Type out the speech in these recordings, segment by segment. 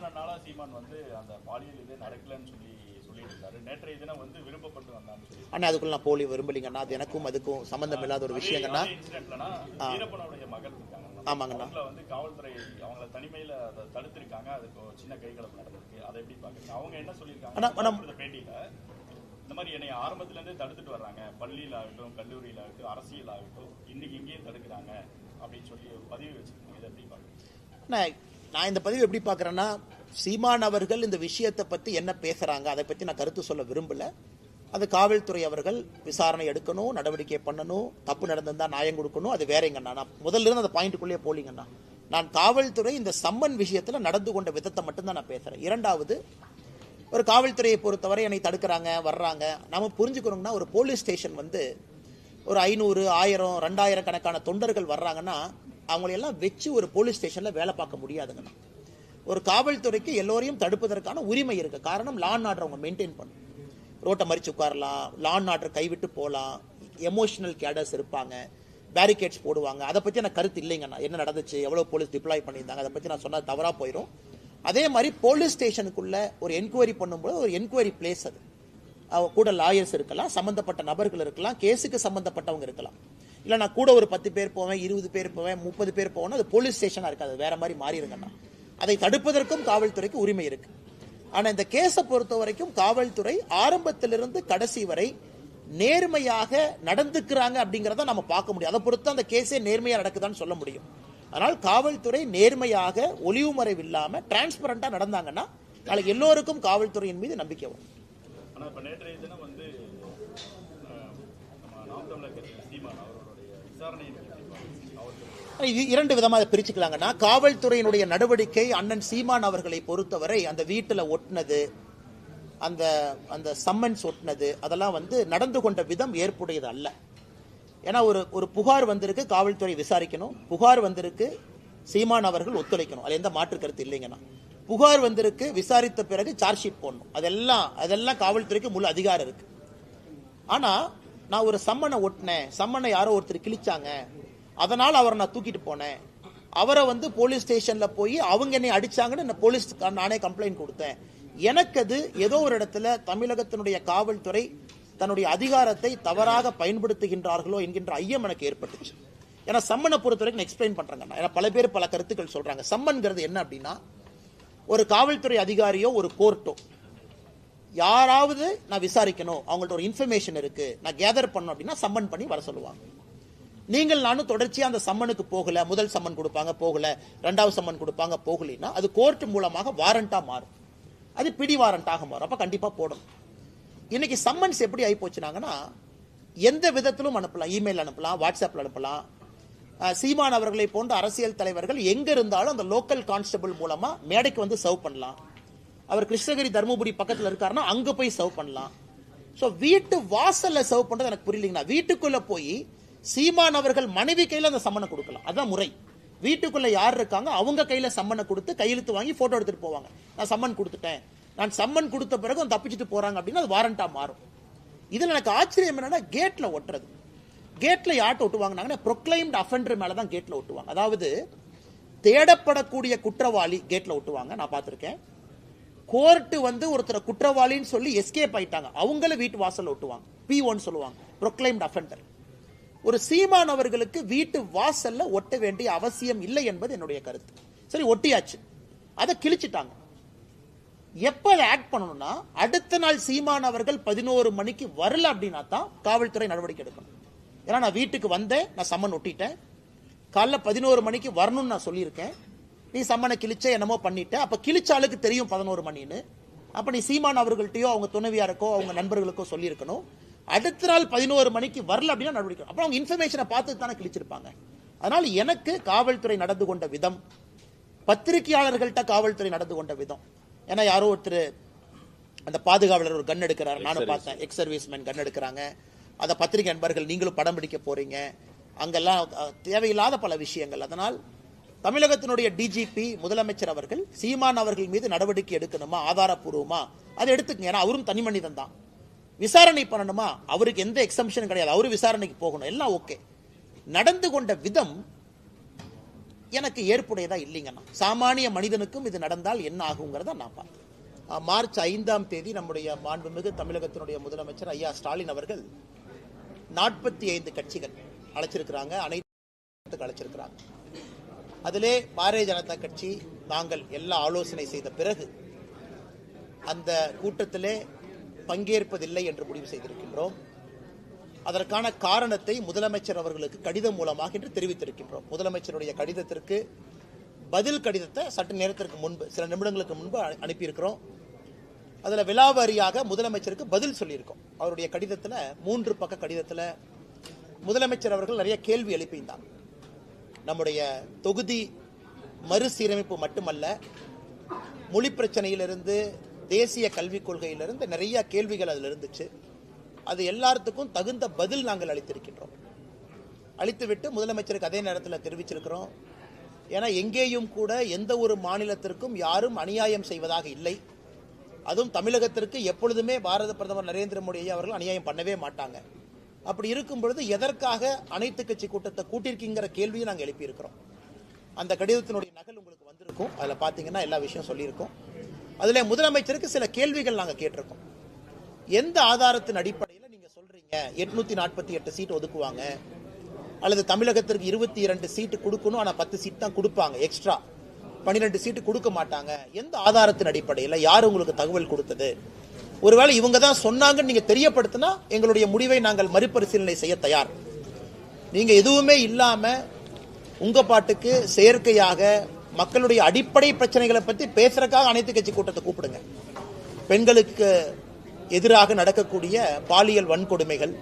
இத்தனை நாளா சீமான் வந்து அந்த பாலியல் இதே நடக்கலன்னு சொல்லிட்டு இருக்காரு. நேற்றைய தினம் வந்து விருப்பப்பட்டு வந்தான்னு சொல்லி. அண்ணா அதுக்குள்ள நான் போலி விரும்பலிங்கண்ணா. அது எனக்கும் அதுக்கும் சம்பந்தம் இல்லாத ஒரு விஷயங்கண்ணா. வீரப்பனுடைய மகள் இருக்காங்க. ஆமாங்கண்ணா. வந்து காவல்துறை அவங்கள தனிமையில அதை தடுத்திருக்காங்க. அதுக்கு சின்ன கைகலப்பு நடந்திருக்கு. அதை எப்படி பாக்குறீங்க? அவங்க என்ன சொல்லியிருக்காங்க பேட்டியில? இந்த மாதிரி என்னை ஆரம்பத்துல இருந்தே தடுத்துட்டு வர்றாங்க. பள்ளியில் ஆகட்டும், கல்லூரியில் ஆகட்டும், அரசியல் ஆகட்டும், இன்னைக்கு இங்கேயும் தடுக்கிறாங்க அப்படின்னு சொல்லி ஒரு பதிவு வச்சிருக்காங்க. இதை எப்படி பாக்குறீங்க? நான் இந்த பதிவு எப்படி பார்க்குறேன்னா, சீமான் அவர்கள் இந்த விஷயத்தை பற்றி என்ன பேசுகிறாங்க அதை பற்றி நான் கருத்து சொல்ல விரும்பலை. அது காவல்துறை அவர்கள் விசாரணை எடுக்கணும், நடவடிக்கை பண்ணணும், தப்பு நடந்திருந்தால் நியாயம் கொடுக்கணும். அது வேறங்கண்ணா. நான் முதல்ல இருந்து அந்த பாயிண்ட்டுக்குள்ளேயே போலிங்கண்ணா. நான் காவல்துறை இந்த சம்மன் விஷயத்தில் நடந்து கொண்ட விதத்தை மட்டும்தான் நான் பேசுகிறேன். இரண்டாவது, ஒரு காவல்துறையை பொறுத்தவரை என்னை தடுக்கிறாங்க, வர்றாங்க. நம்ம புரிஞ்சுக்கணுங்கன்னா, ஒரு போலீஸ் ஸ்டேஷன் வந்து ஒரு 500, 1000, 2000 கணக்கான தொண்டர்கள் வர்றாங்கன்னா அவங்களையெல்லாம் வச்சு ஒரு போலீஸ் ஸ்டேஷனில் வேலை பார்க்க முடியாதுங்கண்ணா. ஒரு காவல்துறைக்கு எல்லோரையும் தடுப்பதற்கான உரிமை இருக்கு. காரணம், லா அண்ட் ஆர்டர் அவங்க மெயின்டைன் பண்ணும். ரோட்டை மறிச்சு உட்காரலாம், லா அண்ட் ஆர்டர் கைவிட்டு போகலாம், எமோஷனல் கேடர்ஸ் இருப்பாங்க, பேரிகேட்ஸ் போடுவாங்க. அதை பற்றி எனக்கு கருத்து இல்லைங்கண்ணா. என்ன நடந்துச்சு, எவ்வளோ போலீஸ் டிப்ளாய் பண்ணியிருந்தாங்க, அதை பற்றி நான் சொன்னால் தவறாக போயிடும். அதே மாதிரி போலீஸ் ஸ்டேஷனுக்குள்ள ஒரு என்கொயரி பண்ணும்போது ஒரு என்கொயரி பிளேஸ் அது. கூட லாயர்ஸ் இருக்கலாம், சம்பந்தப்பட்ட நபர்கள் இருக்கலாம், கேஸுக்கு சம்பந்தப்பட்டவங்க இருக்கலாம். இல்லை நான் கூட ஒரு 10 பேர் போவேன், 20 பேர் போவேன், 30 பேர் போவேன், அது போலீஸ் ஸ்டேஷனாக இருக்காது, வேற மாதிரி மாறிடுங்கண்ணா. அதை தடுப்பதற்கும் காவல்துறைக்கு உரிமை இருக்கு. ஆனால் இந்த கேஸை பொறுத்த வரைக்கும் காவல்துறை ஆரம்பத்திலிருந்து கடைசி வரை நேர்மையாக நடந்துக்கிறாங்க அப்படிங்கிறத நம்ம பார்க்க முடியும். அதை பொறுத்து அந்த கேஸே நேர்மையாக நடக்குதான்னு சொல்ல முடியும். அதனால் காவல்துறை நேர்மையாக ஒளிவு மறைவு இல்லாம டிரான்ஸ்பரண்டா நடந்தாங்கன்னா நாளைக்கு எல்லோருக்கும் காவல்துறையின் மீது நம்பிக்கை வரும். இது இரண்டு விதமா பிரிச்சுக்கலாங்கன்னா, காவல்துறையினுடைய நடவடிக்கை அண்ணன் சீமான் அவர்களை பொறுத்தவரை அந்த வீட்டில் ஒட்டினது, அந்த அந்த சம்மன்ஸ் ஒட்டினது, அதெல்லாம் வந்து நடந்து கொண்ட விதம் ஏற்புடையது அல்ல. ஏன்னா ஒரு புகார் வந்திருக்கு, காவல்துறை விசாரிக்கணும். புகார் வந்திருக்கு, சீமான் அவர்கள் ஒத்துழைக்கணும். அது எந்த மாற்று கருத்து இல்லைங்கண்ணா. புகார் வந்திருக்கு, விசாரித்த பிறகு சார்ஜ் ஷீட் போடணும். அதெல்லாம் காவல்துறைக்கு முழு அதிகாரம் இருக்கு. ஆனா நான் ஒரு சம்மனை ஒட்டினேன், சம்மனை யாரோ ஒருத்தர் கிழிச்சாங்க, அதனால அவரை நான் தூக்கிட்டு போனேன், அவரை வந்து போலீஸ் ஸ்டேஷன்ல போய் அவங்க என்னை அடிச்சாங்கன்னு போலீஸ் நானே கம்ப்ளைண்ட் கொடுத்தேன், எனக்கு அது ஏதோ ஒரு இடத்துல தமிழகத்தினுடைய காவல்துறை தன்னுடைய அதிகாரத்தை தவறாக பயன்படுத்துகின்றார்களோ என்கின்ற ஐயம் எனக்கு ஏற்பட்டுச்சு. ஏன்னா சம்மனை பொறுத்த வரைக்கும் எக்ஸ்பிளைன் பண்றாங்க. ஏன்னா பல பேர் பல கருத்துக்கள் சொல்றாங்க. சம்மன்கிறது என்ன அப்படின்னா, ஒரு காவல்துறை அதிகாரியோ ஒரு கோர்ட்டோ யாராவது நான் விசாரிக்கணும், அவங்கள்ட்ட ஒரு இன்ஃபர்மேஷன் இருக்கு, நான் கேதர் பண்ணணும் அப்படின்னா சம்மன் பண்ணி வர சொல்லுவாங்க. நீங்கள் நானும் தொடர்ச்சியா அந்த சம்மனுக்கு போகல, முதல் சம்மன் கொடுப்பாங்க போகல, 2வது சம்மன் கொடுப்பாங்க போகலைன்னா அது கோர்ட் மூலமாக வாரண்டா மாறும், அது பிடி வாரண்டாக மாறும். அப்ப கண்டிப்பா போடணும். இன்னைக்கு சம்மன்ஸ் எப்படி ஆகி போச்சுனாங்கன்னா, எந்த விதத்திலும் அனுப்பலாம், இமெயில் அனுப்பலாம், வாட்ஸ்அப்ல அனுப்பலாம். சீமான் அவர்களை போன்ற அரசியல் தலைவர்கள் எங்க இருந்தாலும் அந்த லோக்கல் கான்ஸ்டபிள் மூலமா மேடைக்கு வந்து சர்வ் பண்ணலாம். அவர் கிருஷ்ணகிரி தர்மபுரி பக்கத்தில் இருக்காருன்னா அங்க போய் சர்வ் பண்ணலாம். ஸோ வீட்டு வாசல்ல சர்வ் பண்றது எனக்கு புரியலைங்கண்ணா. வீட்டுக்குள்ள போய் சீமான் அவர்கள் மனைவி கையில அந்த சம்மனை கொடுக்கலாம், அதான் முறை. வீட்டுக்குள்ள யார் இருக்காங்க அவங்க கையில சம்மனை கொடுத்து கையெழுத்து வாங்கி போட்டோ எடுத்துட்டு போவாங்க. நான் சம்மன் கொடுத்துட்டேன், நான் சம்மன் கொடுத்த பிறகு தப்பிச்சுட்டு போறாங்க அப்படின்னா அது வாரண்டா மாறும். இதுல எனக்கு ஆச்சரியம் என்னன்னா, கேட்ல ஒட்டுறது. கேட்ல யார்ட்ட ஒட்டுவாங்கன்னா, ப்ரொக்ளைம்டு அஃபெண்டர் மேலதான் கேட்ல ஒட்டுவாங்க. அதாவது தேடப்படக்கூடிய குற்றவாளி கேட்ல ஒட்டுவாங்க, நான் பார்த்திருக்கேன். கோர்ட்டு வந்து ஒருத்தர் குற்றவாளின்னு சொல்லி எஸ்கேப் ஆயிட்டாங்க, அவங்கள வீட்டு வாசல் ஒட்டுவாங்க, P1 சொல்லுவாங்க, ப்ரொக்ளைம்டு அஃபெண்டர். ஒரு சீமான் அவர்களுக்கு வீட்டு வாசல்ல ஒட்ட வேண்டிய அவசியம் இல்லை என்பது என்னுடைய கருத்து. சரி, ஒட்டியாச்சு, அதை கிழிச்சிட்டாங்க. எப்ப அதை ஆக்ட் பண்ணணும்னா, அடுத்த நாள் சீமான் அவர்கள் 11 மணிக்கு வரல அப்படின்னா தான் காவல்துறை நடவடிக்கை எடுக்கணும். ஏன்னா நான் வீட்டுக்கு வந்தேன், நான் சம்மன் ஒட்டிட்டேன், காலைல 11 மணிக்கு வரணும்னு நான் சொல்லியிருக்கேன், நீ சம்மனை கிழிச்ச என்னமோ பண்ணிட்ட, அப்ப கிழிச்ச ஆளுக்கு தெரியும் 11 மணின்னு. அப்ப நீ சீமான் அவர்கள்ட்டையோ அவங்க துணைவியாருக்கோ அவங்க நண்பர்களுக்கோ சொல்லியிருக்கணும். அடுத்த நாள் 11 மணிக்கு வரல அப்படின்னா நடவடிக்கை. அப்புறம் அவங்க இன்ஃபர்மேஷனை பார்த்து தானே கிழிச்சிருப்பாங்க. அதனால எனக்கு காவல்துறை நடந்து கொண்ட விதம், பத்திரிகையாளர்கள்ட்ட காவல்துறை நடந்து கொண்ட விதம், ஏன்னா யாரோ ஒருத்தர் அந்த பாதுகாவலர் ஒரு கன் எடுக்கிறார், நானும் பார்த்தேன், எக்ஸ் சர்வீஸ்மேன் கன் எடுக்கிறாங்க, அதை பத்திரிகை நண்பர்கள் நீங்களும் படம் பிடிக்க போறீங்க, அங்கெல்லாம் தேவையில்லாத பல விஷயங்கள். அதனால் தமிழகத்தினுடைய டிஜிபி முதலமைச்சர் அவர்கள் சீமான் அவர்கள் மீது நடவடிக்கை எடுக்கணுமா, ஆதாரப்பூர்வமா அதை எடுத்துக்கங்க. ஏன்னா அவரும் தனி மனிதன் தான், விசாரணை பண்ணணுமா, அவருக்கு எந்த எக்ஸம்ஷன் கிடையாது, அவரு விசாரணைக்கு போகணும், எல்லாம் ஓகே. நடந்து கொண்ட விதம் எனக்கு ஏற்புடையதா இல்லைங்கண்ணா. சாமானிய மனிதனுக்கும் இது நடந்தால் என்ன ஆகுங்கிறத நான் பார்த்தேன். மார்ச் 5ஆம் தேதி நம்முடைய மாண்புமிகு தமிழகத்தினுடைய முதலமைச்சர் ஐயா ஸ்டாலின் அவர்கள் 45 கட்சிகள் அழைச்சிருக்கிறாங்க, அனைத்து அழைச்சிருக்கிறாங்க. அதிலே பாரதிய ஜனதா கட்சி நாங்கள் எல்லா ஆலோசனை செய்த பிறகு அந்த கூட்டத்திலே பங்கேற்பதில்லை என்று முடிவு செய்திருக்கின்றோம். அதற்கான காரணத்தை முதலமைச்சர் அவர்களுக்கு கடிதம் மூலமாக என்று தெரிவித்திருக்கின்றோம். முதலமைச்சருடைய கடிதத்திற்கு பதில் கடிதத்தை சற்று நேரத்திற்கு முன்பு, சில நிமிடங்களுக்கு முன்பு அனுப்பியிருக்கிறோம். அதில் விலாவாரியாக முதலமைச்சருக்கு பதில் சொல்லியிருக்கோம். அவருடைய கடிதத்தில் 3 பக்க கடிதத்தில் முதலமைச்சர் அவர்கள் நிறைய கேள்வி எழுப்பியிருந்தாங்க. நம்முடைய தொகுதி மறுசீரமைப்பு மட்டுமல்ல, மொழி பிரச்சனையிலிருந்து தேசிய கல்விக் கொள்கையிலிருந்து நிறைய கேள்விகள் அதில் இருந்துச்சு. அது எல்லாத்துக்கும் தகுந்த பதில் நாங்கள் அளித்திருக்கின்றோம். அளித்துவிட்டு முதலமைச்சருக்கு அதே நேரத்தில் தெரிவிச்சிருக்கிறோம். ஏன்னா எங்கேயும் கூட எந்த ஒரு மாநிலத்திற்கும் யாரும் அநியாயம் செய்வதாக இல்லை. அதுவும் தமிழகத்திற்கு எப்பொழுதுமே பாரத பிரதமர் நரேந்திர மோடி அவர்கள் அநியாயம் பண்ணவே மாட்டாங்க. அப்படி இருக்கும் பொழுது எதற்காக அனைத்து கட்சி கூட்டத்தை கூட்டியிருக்கிற கேள்வியை நாங்கள் எழுப்பியிருக்கிறோம். அந்த கடிதத்தினுடைய நகல் உங்களுக்கு வந்திருக்கும். அதில் பார்த்தீங்கன்னா எல்லா விஷயம் சொல்லியிருக்கோம். அதில் முதலமைச்சருக்கு சில கேள்விகள் நாங்கள் கேட்டிருக்கோம். எந்த ஆதாரத்தின் அடிப்படையில் நீங்கள் சொல்றீங்க 848 சீட் ஒதுக்குவாங்க, அல்லது தமிழகத்திற்கு 22 சீட்டு கொடுக்கணும், ஆனால் 10 சீட் தான் கொடுப்பாங்க, எக்ஸ்ட்ரா 12 சீட்டு கொடுக்க மாட்டாங்க, எந்த ஆதாரத்தின் அடிப்படையில், யார் உங்களுக்கு தகவல் கொடுத்தது? ஒருவேளை இவங்க தான் சொன்னாங்கன்னு நீங்க தெரியப்படுத்தினா எங்களுடைய முடிவை நாங்கள் மறுபரிசீலனை செய்ய தயார். நீங்க எதுவுமே இல்லாம உங்க பாட்டுக்கு செயற்கையாக மக்களுடைய அடிப்படை பிரச்சனைகளை பற்றி பேசுறதுக்காக அனைத்து கட்சி கூட்டத்தை கூப்பிடுங்க. பெண்களுக்கு எதிராக நடக்கக்கூடிய பாலியல் வன்கொடுமைகள்,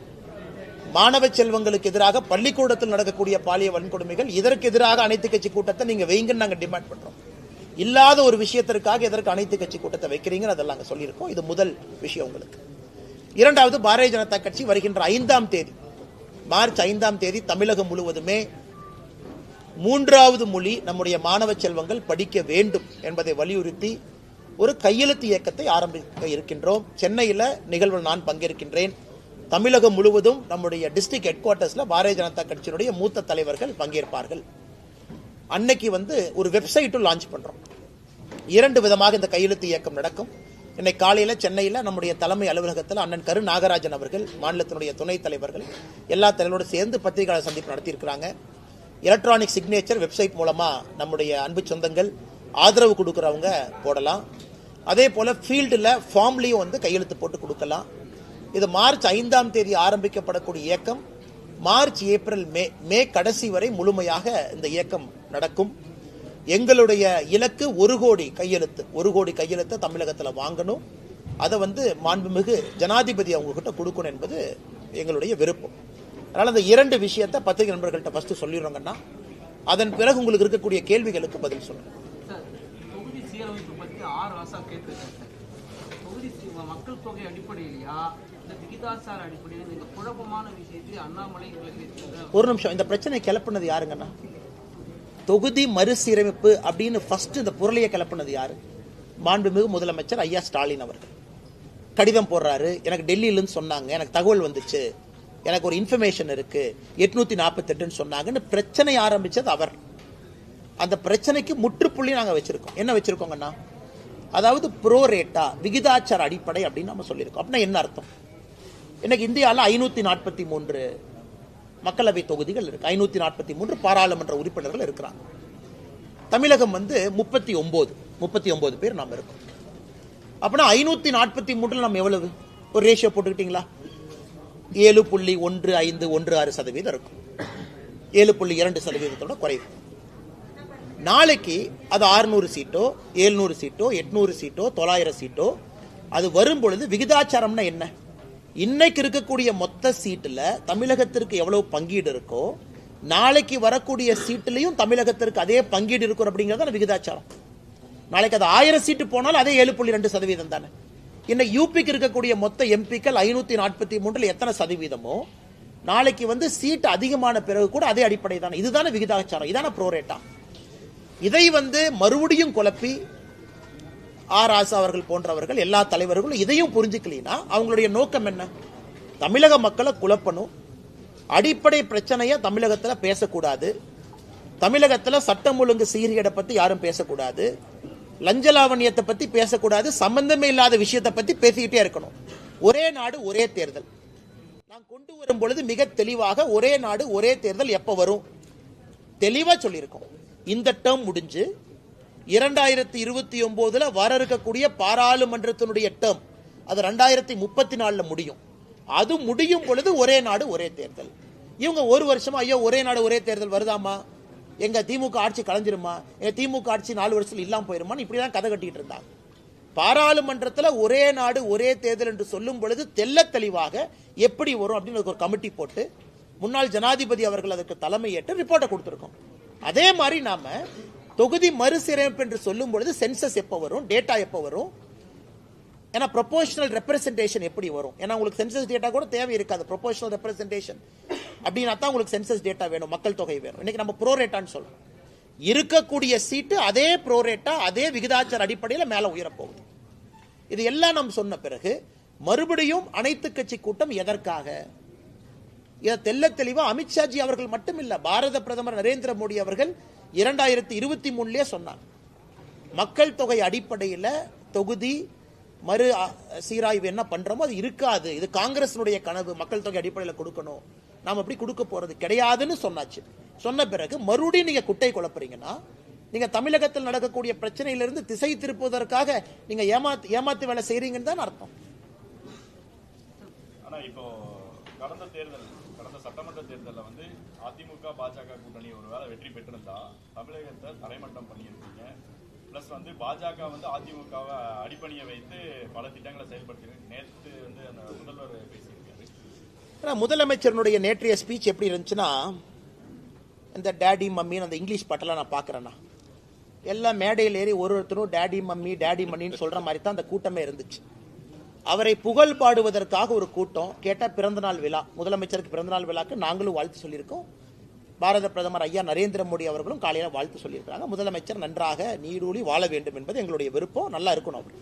மாணவ செல்வங்களுக்கு எதிராக பள்ளிக்கூடத்தில் நடக்கக்கூடிய பாலியல் வன்கொடுமைகள், இதற்கு எதிராக அனைத்து கட்சி கூட்டத்தை நீங்க வைங்கன்னு நாங்கள் டிமாண்ட் பண்றோம். இல்லாத ஒரு விஷயத்திற்காக எதற்கு அனைத்து கட்சி கூட்டத்தை வைக்கிறீங்கன்னு அதெல்லாம் நாங்கள் சொல்லியிருக்கோம். இது முதல் விஷயம் உங்களுக்கு. இரண்டாவது, பாரதிய ஜனதா கட்சி வருகின்ற 5ஆம் தேதி, மார்ச் 5ஆம் தேதி தமிழகம் முழுவதுமே 3வது மொழி நம்முடைய மாணவ செல்வங்கள் படிக்க வேண்டும் என்பதை வலியுறுத்தி ஒரு கையெழுத்து இயக்கத்தை ஆரம்பிக்க இருக்கின்றோம். சென்னையில் நிகழ்வில் நான் பங்கேற்கின்றேன். தமிழகம் முழுவதும் நம்முடைய டிஸ்ட்ரிக்ட் ஹெட் குவார்ட்டர்ஸ்ல பாரதிய ஜனதா கட்சியினுடைய மூத்த தலைவர்கள் பங்கேற்பார்கள். அன்னைக்கு ஒரு வெப்சைட்டும் லான்ச் பண்றோம். 2 விதமாக இந்த கையெழுத்து இயக்கம் நடக்கும். இன்னைக்கு காலையில் சென்னையில் நம்முடைய தலைமை அலுவலகத்தில் அண்ணன் கரு நாகராஜன் அவர்கள், மாநிலத்தினுடைய துணைத் தலைவர்கள், எல்லா தலைவரோடு சேர்ந்து பத்திரிகையாளர் சந்திப்பு நடத்தியிருக்கிறாங்க. எலக்ட்ரானிக் சிக்னேச்சர் வெப்சைட் மூலமா நம்முடைய அன்பு சொந்தங்கள் ஆதரவு கொடுக்கறவங்க போடலாம். அதே போல ஃபீல்டில் ஃபார்ம்லையும் கையெழுத்து போட்டு கொடுக்கலாம். இது மார்ச் 5ஆம் தேதி ஆரம்பிக்கப்படக்கூடிய இயக்கம் மார்ச், ஏப்ரல், மே கடைசி வரை முழுமையாக இந்த இயக்கம் நடக்கும். எங்களுடைய இலக்கு 1 கோடி கையெழுத்து, 1 கோடி கையெழுத்தை தமிழகத்தில் வாங்கணும். அதை மாண்புமிகு ஜனாதிபதி அவங்க கிட்ட கொடுக்கணும் என்பது எங்களுடைய விருப்பம். அதனால அந்த 2 விஷயத்தை பத்திரிகை நண்பர்கள்ட்ட ஃபர்ஸ்ட் சொல்லிடுறோங்கன்னா, அதன் பிறகு உங்களுக்கு இருக்கக்கூடிய கேள்விகளுக்கு பதில் சொல்லுங்க. தொகுதி சீரமைப்பு பற்றி 6 ஆசா கேட்டிருக்கேன் சார். தொகுதி மக்கள் தொகை அடிப்படையிலையா இந்த விகிதாச்சார அடிப்படையில் இந்த குழப்பமான விஷயத்தை அண்ணாமலை ஒரு நிமிஷம், இந்த பிரச்சனை கிளப்புனது யாருங்கண்ணா? தொகுதி மறுசீரமைப்பு அப்படின்னு ஃபர்ஸ்ட் இந்த பொருளையை கிளப்புனது யாரு? மாண்புமிகு முதலமைச்சர் ஐயா ஸ்டாலின் அவர்கள் கடிதம் போடுறாரு. எனக்கு டெல்லியிலிருந்து சொன்னாங்க, எனக்கு தகவல் வந்துச்சு, எனக்கு ஒரு இன்ஃபர்மேஷன் இருக்கு, 848 சொன்னாங்கன்னு பிரச்சனை ஆரம்பிச்சது அவர். அந்த பிரச்சனைக்கு முற்றுப்புள்ளி நாங்க வச்சிருக்கோம். என்ன வச்சிருக்கோங்கன்னா, அதாவது ப்ரோரேட்டா, விகிதாச்சார அடிப்படை அப்படின்னு நம்ம சொல்லியிருக்கோம். அப்படின்னா என்ன அர்த்தம்? இன்னைக்கு இந்தியாவில் 543 மக்களவை தொகுதிகள் இருக்கு, 543 பாராளுமன்ற உறுப்பினர்கள் இருக்கிறாங்க. தமிழகம் 39 பேர் நாம் இருக்கோம். அப்படின்னா 543 நம்ம எவ்வளவு ஒரு ரேஷியோ போட்டுக்கிட்டீங்களா? 7.1516% இருக்கும். 7.2% குறைவு. நாளைக்கு அது 600 சீட்டோ 700 சீட்டோ 800 சீட்டோ 900 சீட்டோ அது வரும் பொழுது விகிதாச்சாரம்னா என்ன? இன்னைக்கு இருக்கக்கூடிய மொத்த சீட்டுல தமிழகத்திற்கு எவ்வளவு பங்கீடு இருக்கோ நாளைக்கு வரக்கூடிய சீட்டுலையும் தமிழகத்திற்கு அதே பங்கீடு இருக்கும் அப்படிங்கறது விகிதாச்சாரம். நாளைக்கு அது 1000 சீட்டு போனாலும் அதே 7.2% தானே. இன்னைக்கு யூபிக்கு இருக்கக்கூடிய மொத்த எம்பிக்கள் 543 எத்தனை சதவீதமோ நாளைக்கு சீட் அதிகமான பிறகு கூட அதே அடிப்படை தானே. இதுதானே விகிதாச்சாரம், இதான ப்ரோரேட்டா. இதை மறுபடியும் குழப்பி ஆசா அவர்கள் போன்றவர்கள் எல்லா தலைவர்களும் இதையும் புரிஞ்சுக்கலனா அவங்களுடைய நோக்கம் என்ன? தமிழக மக்களை குழப்பணும், அடிப்படை பிரச்சனையை தமிழகத்தில் பேசக்கூடாது, தமிழகத்தில் சட்டம் ஒழுங்கு சீர்கேடை பத்தி யாரும் பேசக்கூடாது, லஞ்ச லாவணியத்தை பத்தி பேசக்கூடாது, சம்பந்தமே இல்லாத விஷயத்தை பத்தி பேசிக்கிட்டே இருக்கணும். ஒரே நாடு ஒரே தேர்தல் நான் கொண்டு வரும் பொழுது மிக தெளிவாக ஒரே நாடு ஒரே தேர்தல் எப்ப வரும் தெளிவா சொல்லியிருக்கோம். இந்த டேர்ம் முடிஞ்சு 2029 வர இருக்கக்கூடிய பாராளுமன்றத்தினுடைய டேர்ம் அது 2034 முடியும். அது முடியும் பொழுது ஒரே நாடு ஒரே தேர்தல். இவங்க ஒரு வருஷமா ஐயோ ஒரே நாடு ஒரே தேர்தல் வருதாமா, எங்க திமுக ஆட்சி கலைஞ்சிருமா, எங்க திமுக ஆட்சி 4 வருஷத்துல இல்லாம போயிருமான்னு இப்படிதான் கதை கட்டிட்டு இருந்தாங்க. பாராளுமன்றத்தில் ஒரே நாடு ஒரே தேர்தல் என்று சொல்லும் பொழுது தெல்ல தெளிவாக எப்படி வரும் அப்படின்னு ஒரு கமிட்டி போட்டு முன்னாள் ஜனாதிபதி அவர்கள் அதற்கு தலைமையேற்று ரிப்போர்ட்டை கொடுத்திருக்கோம். அதே மாதிரி நாம தொகுதி மறுசீரமைப்பு என்று சொல்லும் பொழுது சென்சஸ் எப்போ வரும், டேட்டா எப்போ வரும், ஏன்னா ப்ரொபோஷனல் ரெப்ரசன்டேஷன் எப்படி வரும், ஏன்னா உங்களுக்கு சென்சஸ் டேட்டா கூட தேவை இருக்காது. ப்ரொபோஷனல் ரெப்ரசன்டேஷன் அப்படின்னா தான் உங்களுக்கு சென்சஸ் டேட்டா வேணும், மக்கள் தொகை வேணும். இன்னைக்கு நம்ம ப்ரோரேட்டான்னு சொல்றோம். இருக்கக்கூடிய சீட்டு அதே ப்ரோரேட்டா அதே விகிதாச்சார அடிப்படையில் மேல உயரப்போகுது. இது எல்லாம் நாம் சொன்ன பிறகு மறுபடியும் அனைத்து கட்சி கூட்டம் எதற்காக? இதை தெல்ல தெளிவா அமித்ஷாஜி அவர்கள் மட்டும் இல்ல, பாரத பிரதமர் நரேந்திர மோடி அவர்கள் 2023 சொன்னார். மக்கள் தொகை அடிப்படையில் தொகுதி மறு சீராய்வு என்ன பண்றோமோ அது இருக்காது, இது காங்கிரசினுடைய கனவு, மக்கள் தொகை அடிப்படையில் கொடுக்கணும், நாம் அப்படி கொடுக்க போறது கிடையாதுன்னு சொன்னாச்சு. சொன்ன பிறகு மறுபடியும் நீங்க குட்டை குழப்பறீங்கன்னா நீங்க தமிழகத்தில் நடக்கக்கூடிய பிரச்சனையிலிருந்து திசை திருப்புவதற்காக நீங்க ஏமாத்து வேலை செய்றீங்கன்னு தான் அர்த்தம். ஆனா இப்போ கடந்த சட்டமன்ற தேர்தலில் வந்து அதிமுக பாஜக கூட்டணி ஒருவேளை வெற்றி பெற்றிருந்தா தமிழகத்தை தரைமட்டம் பண்ணியிருக்கீங்க. பிளஸ் வந்து பாஜக வந்து அதிமுகவை அடிப்பணிய வைத்து பல திட்டங்களை செயல்படுத்திருக்கு. நேற்று வந்து அந்த முதல்வர் பேசியிருக்காரு. முதலமைச்சருடைய நேற்றைய ஸ்பீச் எப்படி இருந்துச்சுன்னா, இந்த டேடி மம்மின்னு அந்த இங்கிலீஷ் பாட்டெல்லாம் நான் பார்க்குறேன்னா எல்லாம் மேடையில் ஏறி ஒருத்தரும் டேடி மம்மி டேடி மம்மின்னு சொல்ற மாதிரி தான் அந்த கூட்டமே இருந்துச்சு. அவரை புகழ் பாடுவதற்காக ஒரு கூட்டம். கேட்டால் பிறந்தநாள் விழா, முதலமைச்சருக்கு பிறந்தநாள் விழாக்கு நாங்களும் வாழ்த்து சொல்லியிருக்கோம். பாரத பிரதமர் ஐயா நரேந்திர மோடி அவர்களும் காலையில் வாழ்த்து சொல்லியிருக்காங்க. முதலமைச்சர் நன்றாக நீடூழி வாழ வேண்டும் என்பது எங்களுடைய விருப்பம், நல்லா இருக்கணும் அவர்.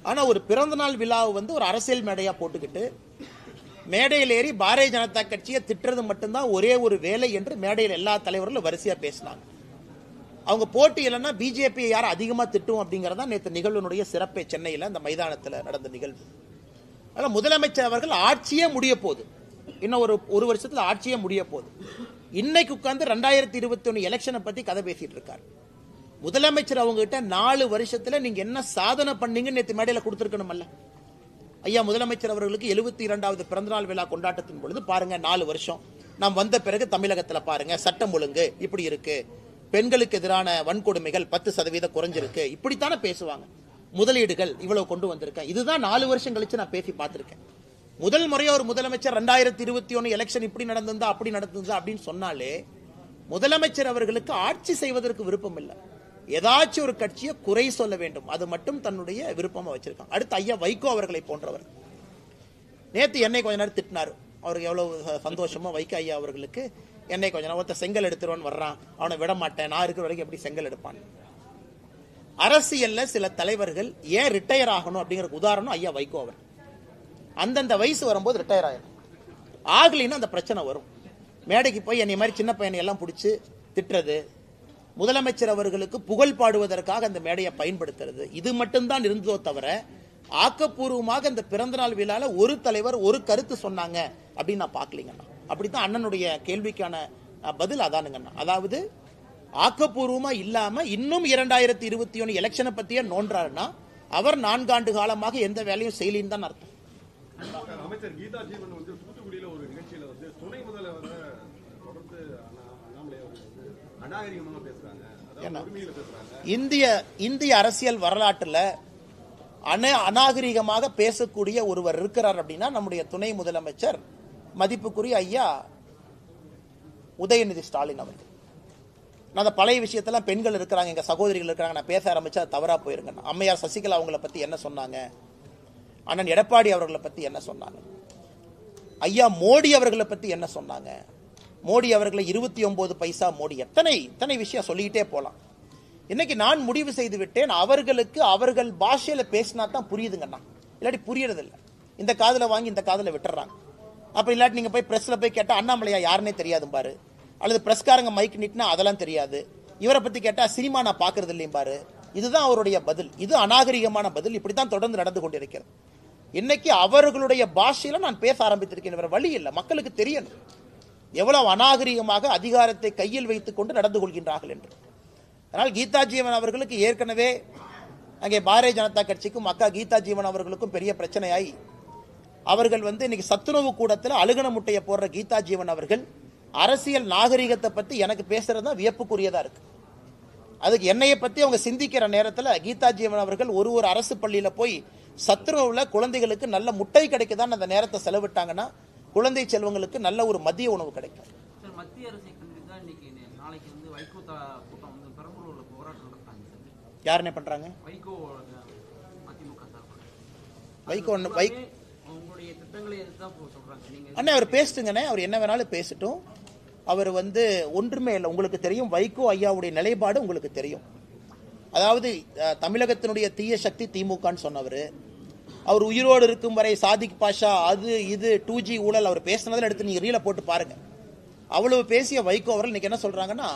ஆனால் ஒரு பிறந்தநாள் விழாவை வந்து ஒரு அரசியல் மேடையாக போட்டுக்கிட்டு மேடையில் ஏறி பாரதிய ஜனதா கட்சியை திட்டுறது மட்டும்தான் ஒரே ஒரு வேலை என்று மேடையில் எல்லா தலைவர்களும் வரிசையாக பேசினாங்க. அவங்க போட்டி இல்லைன்னா பிஜேபி யார் அதிகமாக திட்டும் அப்படிங்கிறதா நேற்று நிகழ்வுனுடைய சிறப்பே. சென்னையில் அந்த மைதானத்தில் நடந்த நிகழ்வு. அதனால் முதலமைச்சர் அவர்கள் ஆட்சியே முடிய போகுது, இன்னும் ஒரு வருஷத்தில் ஆட்சியே முடிய போகுது. இன்னைக்கு உட்கார்ந்து 2021 எலெக்ஷனை பத்தி கதை பேசிட்டு இருக்காரு. முதலமைச்சர் அவங்க கிட்ட 4 வருஷத்துல நீங்க என்ன சாதனை பண்ணீங்கன்னு நேற்று மேடையில் கொடுத்துருக்கணுமல்ல. ஐயா முதலமைச்சர் அவர்களுக்கு 72வது பிறந்தநாள் விழா கொண்டாட்டத்தின் பொழுது பாருங்க 4 வருஷம் நாம் வந்த பிறகு தமிழகத்தில் பாருங்க சட்டம் ஒழுங்கு இப்படி இருக்கு, பெண்களுக்கு எதிரான வன்கொடுமைகள் 10% குறைஞ்சிருக்கு, இப்படித்தானே பேசுவாங்க. முதலீடுகள் இவ்வளவு கொண்டு வந்திருக்கேன். இதுதான் 4 வருஷம் கழிச்சு நான் பேசி பார்த்திருக்கேன். முதல் முறையா ஒரு முதலமைச்சர் 2021 எலெக்ஷன் இப்படி நடந்திருந்தா அப்படி நடந்திருந்தா அப்படின்னு சொன்னாலே முதலமைச்சர் அவர்களுக்கு ஆட்சி செய்வதற்கு விருப்பம் இல்லை. ஏதாச்சும் ஒரு கட்சியை குறை சொல்ல வேண்டும், அது மட்டும் தன்னுடைய விருப்பமா வச்சிருக்காங்க. அடுத்து ஐயா வைகோ அவர்களை போன்றவர் நேற்று என்னை கொஞ்ச நேரம் திட்டினார். அவருக்கு எவ்வளவு சந்தோஷமா வைகோ ஐயா அவர்களுக்கு என்னை கொஞ்ச நேரம் ஒருத்தர் செங்கல் எடுத்துருவான்னு வர்றான், அவனை விட மாட்டேன், நான் இருக்கிற வரைக்கும் எப்படி செங்கல் எடுப்பான். அரசியல்ல சில தலைவர்கள் ஏன் ரிட்டையர் ஆகணும் அப்படிங்கிற உதாரணம் ஐயா வைகோ அவர். அந்தந்த வயசு வரும்போது ரிட்டையர் ஆயிடும், ஆகலின்னு அந்த பிரச்சனை வரும். மேடைக்கு போய் என்னை மாதிரி சின்ன பையனை எல்லாம் பிடிச்சி திட்டுறது, முதலமைச்சர் அவர்களுக்கு புகழ் பாடுவதற்காக அந்த மேடையை பயன்படுத்துறது, இது மட்டும்தான் இருந்ததோ தவிர ஆக்கப்பூர்வமாக இந்த பிறந்தநாள் விழால ஒரு தலைவர் ஒரு கருத்து சொன்னாங்க அப்படின்னு நான் பார்க்கலீங்கண்ணா. அப்படித்தான் அண்ணனுடைய கேள்விக்கான பதில் அதானுங்கண்ணா. அதாவது ஆக்கப்பூர்வமா இல்லாம இன்னும் 2021 எலெக்ஷனை பத்தியே நோன்றாருன்னா அவர் 4 ஆண்டு காலமாக எந்த வேலையும் செய்யலின்னு தான் அர்த்தம். அமைச்சர் கீதா ஜீவன் வந்து தூத்துக்குடியில ஒரு நிகழ்ச்சியில வந்து துணை முதல்வர் தொடர்ந்து அண்ணாமலை அநாகரிகமாக பேசுறாங்க, இந்திய அரசியல் வரலாற்றுல அநாகரிகமாக பேசக்கூடிய ஒருவர் இருக்கிறார் அப்படின்னா நம்முடைய துணை முதலமைச்சர் மதிப்புக்குரிய ஐயா உதயநிதி ஸ்டாலின் அவர்கள். நான் அந்த பழைய விஷயத்தெல்லாம் பெண்கள் இருக்கிறாங்க, எங்க சகோதரிகள் இருக்கிறாங்க, நான் பேச ஆரம்பிச்சா தவறா போயிருங்க. அம்மையார் சசிகலா அவங்களை பத்தி என்ன சொன்னாங்க, அண்ணன் எடப்பாடி அவர்களை பத்தி என்ன சொன்னாங்க, ஐயா மோடி அவர்களை பத்தி என்ன சொன்னாங்க, மோடி அவர்களை 29 பைசா மோடி, எத்தனை விஷயம் சொல்லிக்கிட்டே போலாம். இன்னைக்கு நான் முடிவு செய்து விட்டேன், அவர்களுக்கு அவர்கள் பாஷையில பேசினா தான் புரியுதுங்கண்ணா, இல்லாட்டி புரியறது இல்லை. இந்த காதுல வாங்கி இந்த காதுல விட்டுறாங்க. அப்ப இல்லாட்டி நீங்க போய் பிரஸ்ல போய் கேட்டா அண்ணாமலையா யாருன்னே தெரியாது பாரு, அல்லது பிரஸ்காரங்க மைக் நீட்டினா அதெல்லாம் தெரியாது. இவரை பத்தி கேட்டா சினிமா நான் பாக்குறது இல்லையும் பாரு. இதுதான் அவருடைய பதில். இது அநாகரிகமான பதில். இப்படித்தான் தொடர்ந்து நடந்து கொண்டிருக்கிறது. இன்னைக்கு அவர்களுடைய பாஷையில நான் பேச ஆரம்பித்திருக்கேன். வேற வழி இல்லை. மக்களுக்கு தெரியணும் எவ்வளவு அநாகரிகமாக அதிகாரத்தை கையில் வைத்துக் கொண்டு நடந்து கொள்கின்றார்கள் என்று. அதனால் கீதா ஜீவன் அவர்களுக்கு ஏற்கனவே அங்கே பாரதிய ஜனதா கட்சிக்கும் அக்கா கீதா ஜீவன் அவர்களுக்கும் பெரிய பிரச்சனையாய் அவர்கள் இன்னைக்கு சத்துணவு கூடத்தில் அழுகன முட்டையை போடுற கீதா ஜீவன் அவர்கள் அரசியல் நாகரிகத்தை பத்தி எனக்கு பேசுறது தான் வியப்புக்குரியதா இருக்கு. அதுக்கு என்னையை பத்தி அவங்க சிந்திக்கிற நேரத்தில் கீதா ஜீவன் அவர்கள் ஒரு அரசு பள்ளியில போய் சத்துணவுல குழந்தைகளுக்கு நல்ல முட்டை கிடைக்குதான்னு அந்த நேரத்தை செலவிட்டாங்கன்னா குழந்தை செல்வங்களுக்கு நல்ல ஒரு மதிய உணவு கிடைக்கும். மத்திய அரசை கண்டிப்பா இன்னைக்கு நாளைக்கு வைகோ கூட்டம் பெரம்பலூர்ல போராட்டம் நடத்தாங்க. யார் என்ன பண்றாங்க? வைகோ அதிமுக வைகோ உங்களுடைய திட்டங்களை எதுதான் சொல்றாங்க நீங்க? அண்ணே அவர் பேசுட்டுங்கண்ணே, அவர் என்ன வேணாலும் பேசட்டும். அவர் ஒன்றுமே இல்லை. உங்களுக்கு தெரியும் வைகோ ஐயாவுடைய நிலைப்பாடு உங்களுக்கு தெரியும். அதாவது தமிழகத்தினுடைய தீய சக்தி திமுகன்னு சொன்னவர். அவர் உயிரோடு இருக்கும் வரை சாதிக் பாஷா அது இது 2G ஊழல் அவர் பேசினதில் எடுத்து நீங்க ரீல போட்டு பாருங்க. அவ்வளவு பேசிய வைகோ அவர்கள் இன்னைக்கு என்ன சொல்றாங்கன்னா,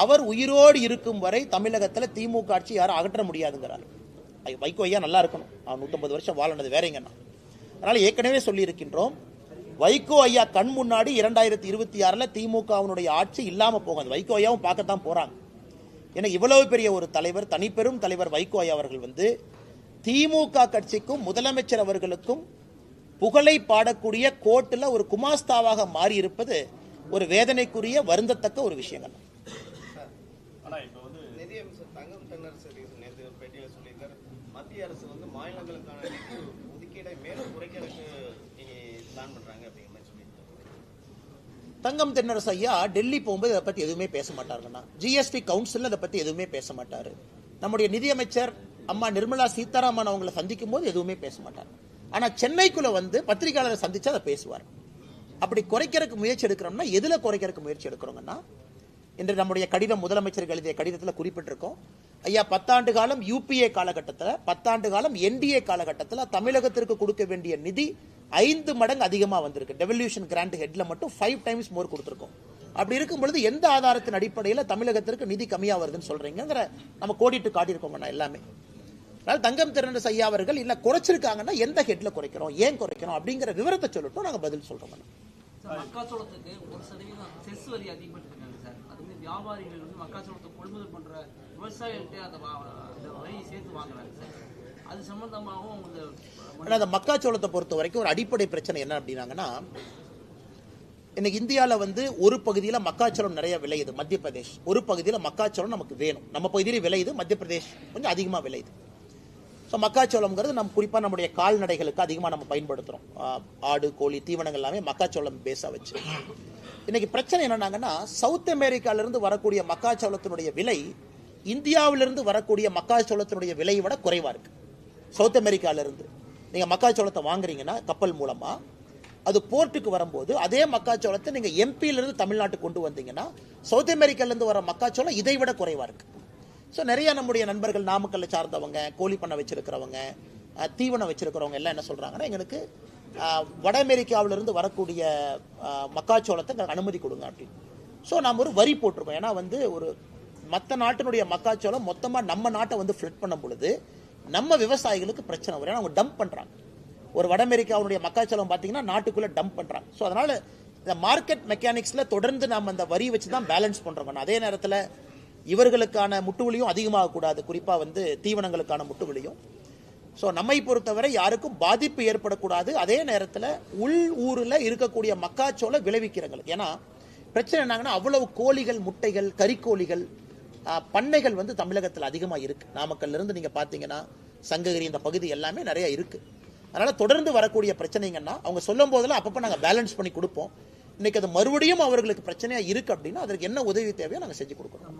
அவர் உயிரோடு இருக்கும் வரை தமிழகத்தில் திமுக ஆட்சி யாரும் அகற்ற முடியாதுங்கிறார். வைகோ ஐயா நல்லா இருக்கணும், அவர் 150 வருஷம் வாழனது வேறங்கண்ணா. அதனால ஏற்கனவே சொல்லி இருக்கின்றோம், வைகோ ஐயா கண் முன்னாடி 2026 திமுகவினுடைய ஆட்சி இல்லாம போகாது. வைகோ ஐயாவும் பார்க்கத்தான் போறாங்க. ஏன்னா இவ்வளவு பெரிய ஒரு தலைவர், தனிப்பெரும் தலைவர் வைகோ ஐயா அவர்கள் திமுக கட்சிக்கும் முதலமைச்சர் அவர்களுக்கும் புகழை பாடக்கூடிய கோட்டில் ஒரு குமாஸ்தாவாக மாறி இருப்பது ஒரு வேதனைக்குரிய வருந்தத்தக்க ஒரு விஷயங்கள். நிதியமைச்சர் தங்கம் தென்னரசு நேற்று பேட்டியில் சொல்லியிருக்காரு, மத்திய அரசு மாநிலங்களுக்கான நிதி ஒதுக்கீடை மேலும் குறைக்கிறதுக்கு பிளான் பண்றாங்க அப்படிங்கிற மாதிரி சொல்லியிருக்காரு. தங்கம் தென்னரசு ஐயா டெல்லி போகும்போது இதை பத்தி எதுவுமே பேச மாட்டாருன்னா, ஜிஎஸ்டி கவுன்சில் அதை பத்தி எதுவுமே பேச மாட்டாரு. நம்முடைய நிதியமைச்சர் அம்மா நிர்மலா சீதாராமன் அவங்களை சந்திக்கும் போது எதுவுமே பேச மாட்டார். ஆனா சென்னைக்குள்ள பத்திரிகையாளரை சந்திச்சு அதை பேசுவார். அப்படி குறைக்கிறதுக்கு முயற்சி எடுக்கிறோம்னா எதுல குறைக்கிறதுக்கு முயற்சி எடுக்கிறோங்கன்னா, இன்று நம்முடைய கடிதம் முதலமைச்சர் எழுதிய கடிதத்தில் குறிப்பிட்டிருக்கோம். ஐயா 10 ஆண்டு காலம் யூபிஏ காலகட்டத்தில், 10 ஆண்டு காலம் என்டிஏ காலகட்டத்தில் தமிழகத்திற்கு கொடுக்க வேண்டிய நிதி 5 மடங்கு அதிகமாக வந்திருக்கு. டெவல்யூஷன் கிராண்ட் ஹெட்ல மட்டும் 5 டைம்ஸ் மோர் கொடுத்துருக்கோம். அப்படி இருக்கும் பொழுது எந்த ஆதாரத்தின் அடிப்படையில் தமிழகத்திற்கு நிதி கம்மியா வருதுன்னு சொல்றீங்கிற நம்ம கோடிட்டு காட்டியிருக்கோங்கண்ணா எல்லாமே. அதனால தங்கம் தென்னரசு ஐயா அவர்கள் இல்ல குறைச்சிருக்காங்கன்னா எந்த ஹெட்ல குறைக்கிறோம், ஏன் குறைக்கிறோம் அப்படிங்கிற விவரத்தை சொல்லட்டும், நாங்க பதில் சொல்றோம். மக்காச்சோளத்துக்கு 1% செஸ் வரி அதிகப்பட்டிருக்காங்க சார். அது வியாபாரிகள் மக்காச்சோளத்தை கொள்முதல் பண்ற விவசாயிகள்கிட்ட அந்த வரியை சேர்த்து வாங்குறாங்க சார். அது சம்பந்தமாகவும் அந்த மக்காச்சோளத்தை பொறுத்த வரைக்கும் ஒரு அடிப்படை பிரச்சனை என்ன அப்படின்னாங்கன்னா, இன்னைக்கு இந்தியாவில் ஒரு பகுதியில் மக்காச்சோளம் நிறைய விளையுது, மத்திய பிரதேஷ். ஒரு பகுதியில் மக்காச்சோளம் நமக்கு வேணும், நம்ம பகுதியிலே விளையுது, மத்திய பிரதேஷ் கொஞ்சம் அதிகமாக விளையுது. ஸோ மக்காச்சோளம்ங்கிறது நம்ம குறிப்பாக நம்முடைய கால்நடைகளுக்கு அதிகமாக நம்ம பயன்படுத்துகிறோம். ஆடு கோழி தீவனங்கள் எல்லாமே மக்காச்சோளம் பேஸாக வச்சு. இன்னைக்கு பிரச்சனை என்னன்னாங்கன்னா, சவுத் அமெரிக்காவிலிருந்து வரக்கூடிய மக்காச்சோளத்தினுடைய விலை இந்தியாவிலிருந்து வரக்கூடிய மக்காச்சோளத்தினுடைய விலையை விட குறைவாக இருக்கு. சவுத் அமெரிக்காவிலிருந்து நீங்கள் மக்காச்சோளத்தை வாங்குறீங்கன்னா கப்பல் மூலமாக, அது போர்ட்டுக்கு வரும்போது அதே மக்காச்சோளத்தை நீங்கள் எம்பியிலிருந்து தமிழ்நாட்டுக்கு கொண்டு வந்தீங்கன்னா சவுத் அமெரிக்காவிலிருந்து வர மக்காச்சோளம் இதை விட குறைவாக இருக்கு. ஸோ நிறைய நம்முடைய நண்பர்கள் நாமக்கல்லை சார்ந்தவங்க, கோழி பண்ணை வச்சிருக்கிறவங்க, தீவனம் வச்சிருக்கிறவங்க எல்லாம் என்ன சொல்றாங்கன்னா, எங்களுக்கு வட அமெரிக்காவிலிருந்து வரக்கூடிய மக்காச்சோளத்தை எங்களுக்கு அனுமதி கொடுங்க அப்படின்னு. ஸோ நாம் ஒரு வரி போட்டிருக்கோம். ஏன்னா ஒரு மற்ற நாட்டினுடைய மக்காச்சோளம் மொத்தமாக நம்ம நாட்டை ஃபிளட் பண்ணும் பொழுது நம்ம விவசாயிகளுக்கு பிரச்சனை வரும். ஏன்னா அவங்க டம்ப் பண்றாங்க. ஒரு வட அமெரிக்காவுடைய மக்காச்சோளம் பார்த்தீங்கன்னா நாட்டுக்குள்ள டம்ப் பண்றாங்க. ஸோ அதனால இந்த மார்க்கெட் மெக்கானிக்ஸ்ல தொடர்ந்து நாம் அந்த வரி வச்சு தான் பேலன்ஸ் பண்றோம். அதே நேரத்தில் இவர்களுக்கான முட்டுவலியும் அதிகமாக கூடாது, குறிப்பா தீவனங்களுக்கான முட்டுவலியும். ஸோ நம்மை பொறுத்தவரை யாருக்கும் பாதிப்பு ஏற்படக்கூடாது. அதே நேரத்தில் உள் ஊரில் இருக்கக்கூடிய மக்காச்சோளம் விளைவிக்கிறவங்களுக்கு, ஏன்னா பிரச்சனை என்னங்கன்னா அவ்வளவு கோழிகள், முட்டைகள், கறிக்கோழிகள் பண்ணைகள் தமிழகத்தில் அதிகமாக இருக்கு. நாமக்கல்ல இருந்து நீங்க பாத்தீங்கன்னா சங்ககிரி இந்த பகுதி எல்லாமே நிறைய இருக்கு. அதனால தொடர்ந்து வரக்கூடிய பிரச்சனைங்கன்னா அவங்க சொல்லும் போதெல்லாம் அப்பப்போ நாங்கள் பேலன்ஸ் பண்ணி கொடுப்போம். இன்னைக்கு அது மறுபடியும் அவர்களுக்கு பிரச்சனையா இருக்கு அப்படின்னா அதற்கு என்ன உதவி தேவையோ நாங்கள் செஞ்சு கொடுக்குறோம்.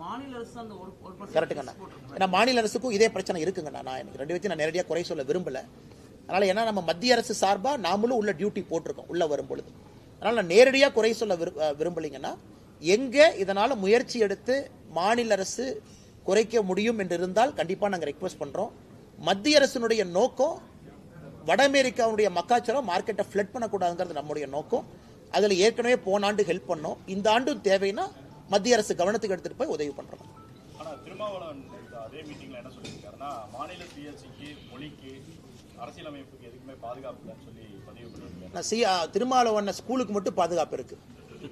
கரெக்டுங்கண்ணா. ஏன்னா மாநில அரசுக்கும் இதே பிரச்சனை இருக்குங்கண்ணா. நான் எனக்கு 2 வச்சு நான் நேரடியாக குறை சொல்ல விரும்பல. அதனால ஏன்னா நம்ம மத்திய அரசு சார்பா நாமளும் உள்ள டியூட்டி போட்டிருக்கோம் உள்ள வரும் பொழுது. அதனால நான் நேரடியாக குறை சொல்ல விரும்பலைங்கன்னா, எங்க இதனால முயற்சி எடுத்து மாநில அரசு குறைக்க முடியும் என்று இருந்தால் கண்டிப்பா நாங்கள் ரெக்வஸ்ட் பண்றோம். மத்திய அரசினுடைய நோக்கம் வட அமெரிக்காவுடைய மக்காச்சோளம் மார்க்கெட்டை ஃபிளட் பண்ணக்கூடாதுங்கிறது நம்முடைய நோக்கம். அதில் ஏற்கனவே போன ஆண்டு ஹெல்ப் பண்ணோம். இந்த ஆண்டும் தேவைன்னா மத்திய அரசு கவனத்துக்கு எடுத்துகிட்டு போய் உதவி பண்ணுறோம். ஆனால் திருமாவளவன் அதே மீட்டிங்கில் என்ன சொல்லியிருக்காருன்னா, மாநில சுயாட்சிக்கு, மொழிக்கு, அரசியலமைப்புக்கு எதுக்குமே பாதுகாப்பு இல்லைன்னு சொல்லி பதிவு பண்ணியிருக்காரு. திருமாவளவன் ஸ்கூலுக்கு மட்டும் பாதுகாப்பு இருக்குது.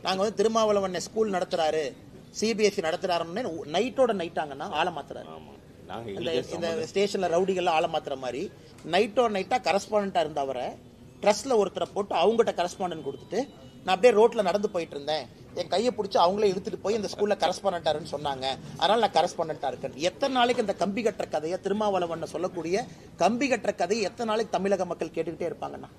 நாங்கள் வந்து திருமாவளவன் ஸ்கூல் நடத்துகிறாரு, சிபிஎஸ்சி நடத்துகிறாருன்னு நைட்டோட நைட்டாங்கன்னா ஆளை மாத்துறாரு. இந்த ஸ்டேஷனில் ரவுடிகள்லாம் ஆளை மாத்துற மாதிரி நைட்டோட நைட்டாக கரஸ்பாண்டாக இருந்தவரை ட்ரஸ்ட்டில் ஒருத்தரை போட்டு அவங்ககிட்ட கரஸ்பாண்டன்ட் கொடுத்துட்டு, நான் அப்படியே ரோட்டில் நடந்து போயிட்டு இருந்தேன், என் கையை பிடிச்சி அவங்களே இழுத்துட்டு போய் இந்த ஸ்கூலில் கரஸ்பாண்டன்ட்டாருன்னு சொன்னாங்க, அதனால் நான் கரஸ்பாண்டன்ட்டாக இருக்கேன். எத்தனை நாளைக்கு இந்த கம்பி கட்டுற கதையை, திருமாவளவன் சொல்லக்கூடிய கம்பி கட்டுற கதையை எத்தனை நாளைக்கு தமிழக மக்கள் கேட்டுக்கிட்டே இருப்பாங்கன்னா?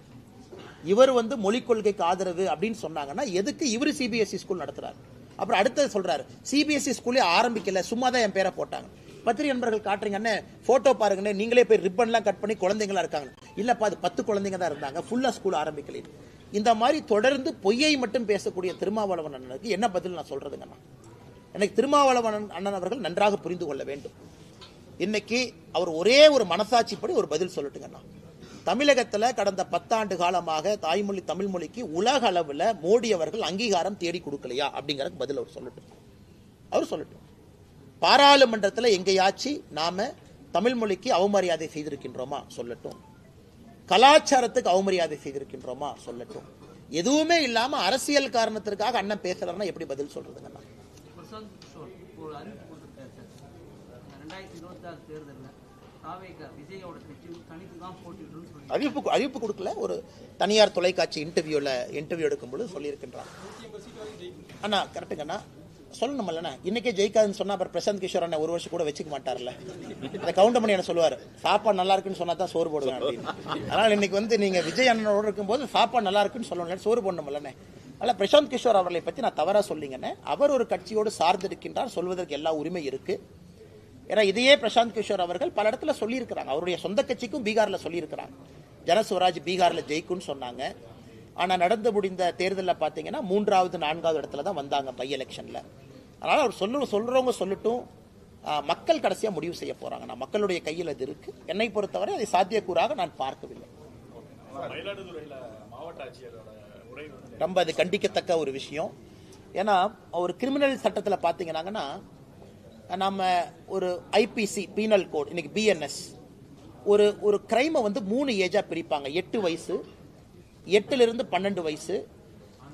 இவர் வந்து மொழிக் கொள்கைக்கு ஆதரவு அப்படின்னு சொன்னாங்கன்னா எதுக்கு இவர் சிபிஎஸ்சி ஸ்கூல் நடத்துறாரு? அப்புறம் அடுத்தது சொல்றாரு, சிபிஎஸ்சி ஸ்கூலே ஆரம்பிக்கல, சும்மா தான் என் பேரை போட்டாங்க. பத்திரிகை நண்பர்கள் காட்டுறீங்கன்னு போட்டோ பாருங்கன்னு, நீங்களே போய் ரிப்பன்லாம் கட் பண்ணி குழந்தைங்களா இருக்காங்க. இல்லப்பா அது 10 குழந்தைங்க தான் இருந்தாங்க, ஃபுல்லா ஸ்கூல் ஆரம்பிக்கல. இந்த மாதிரி தொடர்ந்து பொய்யை மட்டும் பேசக்கூடிய திருமாவளவன் அண்ணனுக்கு என்ன பதில் நான் சொல்றதுங்கண்ணா? எனக்கு திருமாவளவன் அண்ணன் அவர்கள் நன்றாக புரிந்து கொள்ள வேண்டும். இன்னைக்கு அவர் ஒரே ஒரு மனசாட்சிப்படி ஒரு பதில் சொல்லட்டுங்கண்ணா. தமிழகத்தில் கடந்த 10 ஆண்டு காலமாக தாய்மொழி தமிழ் மொழிக்கு உலக அளவில் மோடி அவர்கள் அங்கீகாரம் தேடி கொடுக்கலையா அப்படிங்கிறதுக்கு பதில் அவர் சொல்லட்டும். அவர் சொல்லட்டும். பாராளுமன்றத்தில் எங்கேயாச்சு நாம தமிழ் மொழிக்கு அவமரியாதை செய்திருக்கின்றோமா சொல்லட்டும். கலாச்சாரத்துக்கு அவமரியாதை செய்திருக்கின்றோமா சொல்லட்டும். எதுவுமே இல்லாம அரசியல் காரணத்திற்காக அண்ணன் பேசுறாருன்னா எப்படி பதில் சொல்றதுங்கண்ணா? பிரசாந்த் கிஷோர் ஒரு அறிவிப்பு கொடுத்திருக்காரு சார். 2026 தேர்தலில் விஜயோட கட்சி தனித்து தான் போட்டியிடுன்னு சொல்லி அறிவிப்பு கொடுக்கல. ஒரு தனியார் தொலைக்காட்சி இன்டர்வியூ எடுக்கும்போது சொல்லியிருக்கின்றான். அண்ணா கரெக்டுங்கண்ணா, சொல்லணும்லண்ணா. இன்னைக்கே ஜெயிக்காதுன்னு சொன்னா அப்புறம் பிரசாந்த் கிஷோர் அண்ணன் ஒரு வருஷம் கூட வச்சுக்க மாட்டார்ல. அதை கவுண்ட் பண்ணி என்ன சொல்லுவார், சாப்பாடு நல்லா இருக்குன்னு சொன்னா தான் சோறு போடுவேன் அப்படின்னு. அதனால இன்னைக்கு வந்து நீங்க விஜய் அண்ணனோட இருக்கும்போது சாப்பாடு நல்லா இருக்குன்னு சொல்லணும், சோறு போடணும்லண்ணே. அதனால பிரசாந்த் கிஷோர் அவர்களை பற்றி நான் தவறா சொல்லிங்கண்ணே. அவர் ஒரு கட்சியோடு சார்ந்திருக்கின்றார், சொல்வதற்கு எல்லா உரிமை இருக்கு. ஏன்னா இதையே பிரசாந்த் கிஷோர் அவர்கள் பல இடத்துல சொல்லியிருக்கிறாங்க. அவருடைய சொந்த கட்சிக்கும் பீகார்ல சொல்லியிருக்கிறாங்க, ஜனசுவராஜ் பீகார்ல ஜெயிக்கும்னு சொன்னாங்க. ஆனால் நடந்து முடிந்த தேர்தலில் பார்த்தீங்கன்னா 3வது 4வது இடத்துல தான் வந்தாங்க பை எலெக்ஷனில். அதனால் அவர் சொல்கிறவங்க சொல்லட்டும், மக்கள் கடைசியாக முடிவு செய்ய போகிறாங்க. நான் மக்களுடைய கையில் அது இருக்குது. என்னை பொறுத்தவரை அதை சாத்தியக்கூறாக நான் பார்க்கவில்லை. ரொம்ப அது கண்டிக்கத்தக்க ஒரு விஷயம். ஏன்னா ஒரு கிரிமினல் சட்டத்தில் பார்த்தீங்கன்னா நம்ம ஒரு ஐபிசி பீனல் கோட் இன்னைக்கு பிஎன்எஸ் ஒரு கிரைமை வந்து 3 ஏஜா பிரிப்பாங்க. 8 வயசு, 8லிருந்து 12 வயசு,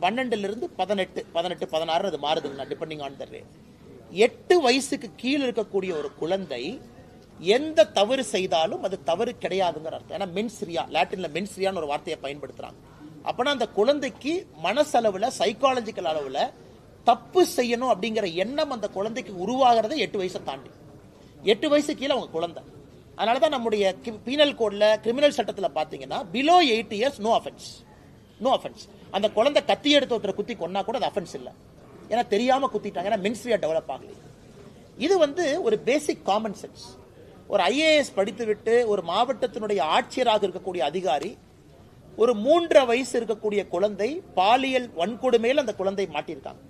12லிருந்து 18, 16 அது மாறுதுங்கண்ணா டிபெண்டிங் ஆன் த ரேட். 8 வயசுக்கு கீழே இருக்கக்கூடிய ஒரு குழந்தை எந்த தவறு செய்தாலும் அது தவறு கிடையாதுங்கிற அர்த்தம். ஏன்னா மென்ஸ்ரியா, லாட்டின்ல மென்ஸ்ரியான்னு ஒரு வார்த்தையை பயன்படுத்துறாங்க. அப்பனா அந்த குழந்தைக்கு மனசளவுல சைக்காலஜிக்கல் அளவுல தப்பு செய்யணும் அப்படிங்கிற எண்ணம் அந்த குழந்தைக்கு உருவாகிறத 8 வயசை தாண்டி. 8 வயசு கீழே அவங்க குழந்தை. அதனாலதான் நம்முடைய பீனல் கோட்ல கிரிமினல் சட்டத்துல பாத்தீங்கன்னா பிலோ 8 இயர்ஸ் நோ அஃபென்ஸ். அந்த குழந்தை கத்தி எடுத்து ஒருத்தரை குத்தி கொன்னா கூட அது அஃபென்ஸ் இல்லை. ஏன்னா தெரியாம குத்திட்டாங்க, ஏன்னா மென்ஸ்ரியா டெவலப் ஆகல. இது வந்து ஒரு பேசிக் காமன் சென்ஸ். ஒரு IAS படித்து விட்டு ஒரு மாவட்டத்தினுடைய ஆட்சியராக இருக்கக்கூடிய அதிகாரி ஒரு 3.5 வயசு இருக்கக்கூடிய குழந்தை பாலியல் வன்கொடுமையில் அந்த குழந்தை மாட்டியிருக்காங்க.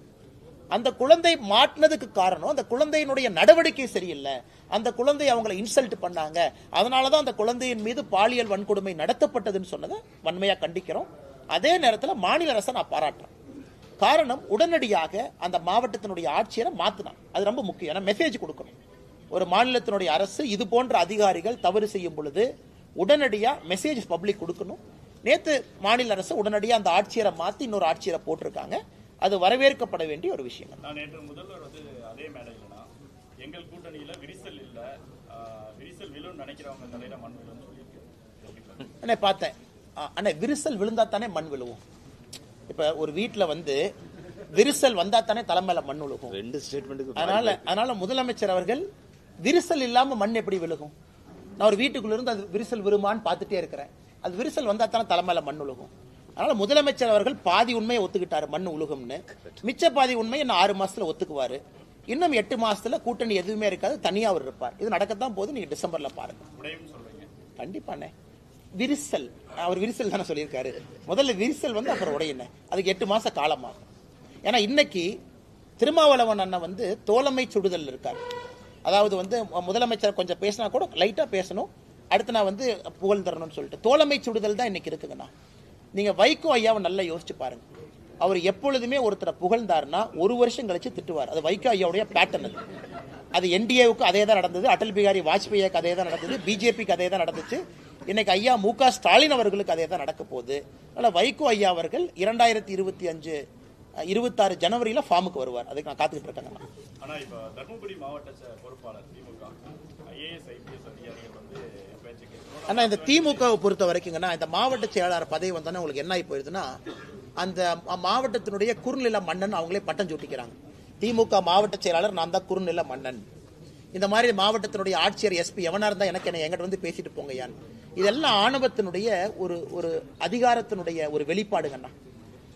அந்த குழந்தை மாட்டினதுக்கு காரணம் அந்த குழந்தையினுடைய நடவடிக்கை சரியில்லை, அந்த குழந்தை அவங்களை இன்சல்ட் பண்ணாங்க, அதனாலதான் அந்த குழந்தையின் மீது பாலியல் வன்கொடுமை நடத்தப்பட்டதுன்னு சொன்னதை வன்மையா கண்டிக்கிறோம். அதே நேரத்தில் மாநில அரசை நான் பாராட்டுறேன். காரணம் உடனடியாக அந்த மாவட்டத்தினுடைய ஆட்சியரை மாத்தினாங்க. அது ரொம்ப முக்கியம். ஏன்னா மெசேஜ் கொடுக்கணும். ஒரு மாநிலத்தினுடைய அரசு இது போன்ற அதிகாரிகள் தவறு செய்யும் பொழுது உடனடியா மெசேஜ் பப்ளிக் கொடுக்கணும். நேத்து மாநில அரசு உடனடியாக அந்த ஆட்சியரை மாத்தி இன்னொரு ஆட்சியரை போட்டிருக்காங்க. அது வரவேற்கப்பட வேண்டிய ஒரு விஷயம். நான் நேற்று முதல்வர் வந்து அதே மேடையில்னா எங்கள் கூட்டணியில விரிசல் இல்ல, விரிசல் விழுன்னு நினைக்கிறவங்க தலையில மண் விழுன்னு சொல்லியிருக்கேன். அண்ணே பார்த்தேன் அண்ணே, விரிசல் விழுந்தா தானே மண் விழுவும். இப்ப ஒரு வீட்டுல வந்து விரிசல் வந்தா தானே தலைமையில மண் விழுகும். 2 ஸ்டேட்மெண்ட். அதனால முதலமைச்சர் அவர்கள் விரிசல் இல்லாம மண் எப்படி விழுகும்? நான் ஒரு வீட்டுக்குள்ள இருந்து அது விரிசல் விழுமான்னு பார்த்துட்டே இருக்கிறேன். அது விரிசல் வந்தா தானே தலைமையில மண் விழுகும். அதனால முதலமைச்சர் அவர்கள் பாதி உண்மையை ஒத்துக்கிட்டாரு மண் உலகம்னு. மிச்ச பாதி உண்மையை இன்னும் 6 மாசத்துல ஒத்துக்குவாரு. இன்னும் 8 மாசத்துல கூட்டணி எதுவுமே இருக்காது, தனியா அவர் இருப்பார். இது நடக்கத்தான் போது, நீங்க டிசம்பர்ல பாருங்க. கண்டிப்பாண்ணே. விரிசல் அவர் விரிசல் தானே சொல்லியிருக்காரு. முதல்ல விரிசல் வந்து அப்புறம் உடையின, அதுக்கு 8 மாச காலமாகும். ஏன்னா இன்னைக்கு திருமாவளவன் அண்ணன் வந்து தோழமை சுடுதல் இருக்காரு. அதாவது வந்து முதலமைச்சர் கொஞ்சம் பேசினா கூட லைட்டா பேசணும், அடுத்து நான் வந்து புகழ் தரணும்னு சொல்லிட்டு தோழமை சுடுதல் தான் இன்னைக்கு இருக்குங்கண்ணா. நீங்க வைகோ ஐயாவை நல்லா யோசிச்சு பாருங்க. அவர் எப்பொழுதுமே ஒருத்தரை புகழ்ந்தாருன்னா ஒரு வருஷம் கழிச்சு திட்டுவார். அது வைகோ ஐயாவுடைய பேட்டர்ன். அது என்டிஏவுக்கு அதே தான் நடந்தது, அடல் பிகாரி வாஜ்பேயிக்கு அதே தான் நடந்தது, பிஜேபிக்கு அதே தான் நடந்துச்சு, இன்னைக்கு ஐயா மு.க. ஸ்டாலின் அவர்களுக்கு அதே தான் நடக்க போகுது. அதனால வைகோ ஐயா அவர்கள் 2026 ஜனவரியில ஃபார்முக்கு வருவார். அதுக்கு நான் காத்துக்கிட்டு இருக்கேன். ஆனா இப்ப தர்மபுரி மாவட்ட பொறுப்பாளர் திமுக ஐஏஎஸ் ஐபிஎஸ் அதிகாரிகள் வந்து பேச்சுக்கு ஆனா இந்த திமுகவை பொறுத்த வரைக்குங்கன்னா இந்த மாவட்ட செயலாளர் பதவி வந்தோன்னா உங்களுக்கு என்ன ஆகி போயிருதுன்னா அந்த மாவட்டத்தினுடைய குறுநில மன்னன் அவங்களே பட்டம் சூட்டிக்கிறாங்க. திமுக மாவட்ட செயலாளர் நான் தான் குறுநில மன்னன். இந்த மாதிரி மாவட்டத்தினுடைய ஆட்சியர் எஸ்பி எவனா இருந்தா எனக்கு என்ன எங்கிட்ட வந்து பேசிட்டு போங்கயான்னு. இதெல்லாம் ஆணவத்தினுடைய ஒரு அதிகாரத்தினுடைய ஒரு வெளிப்பாடுங்கண்ணா.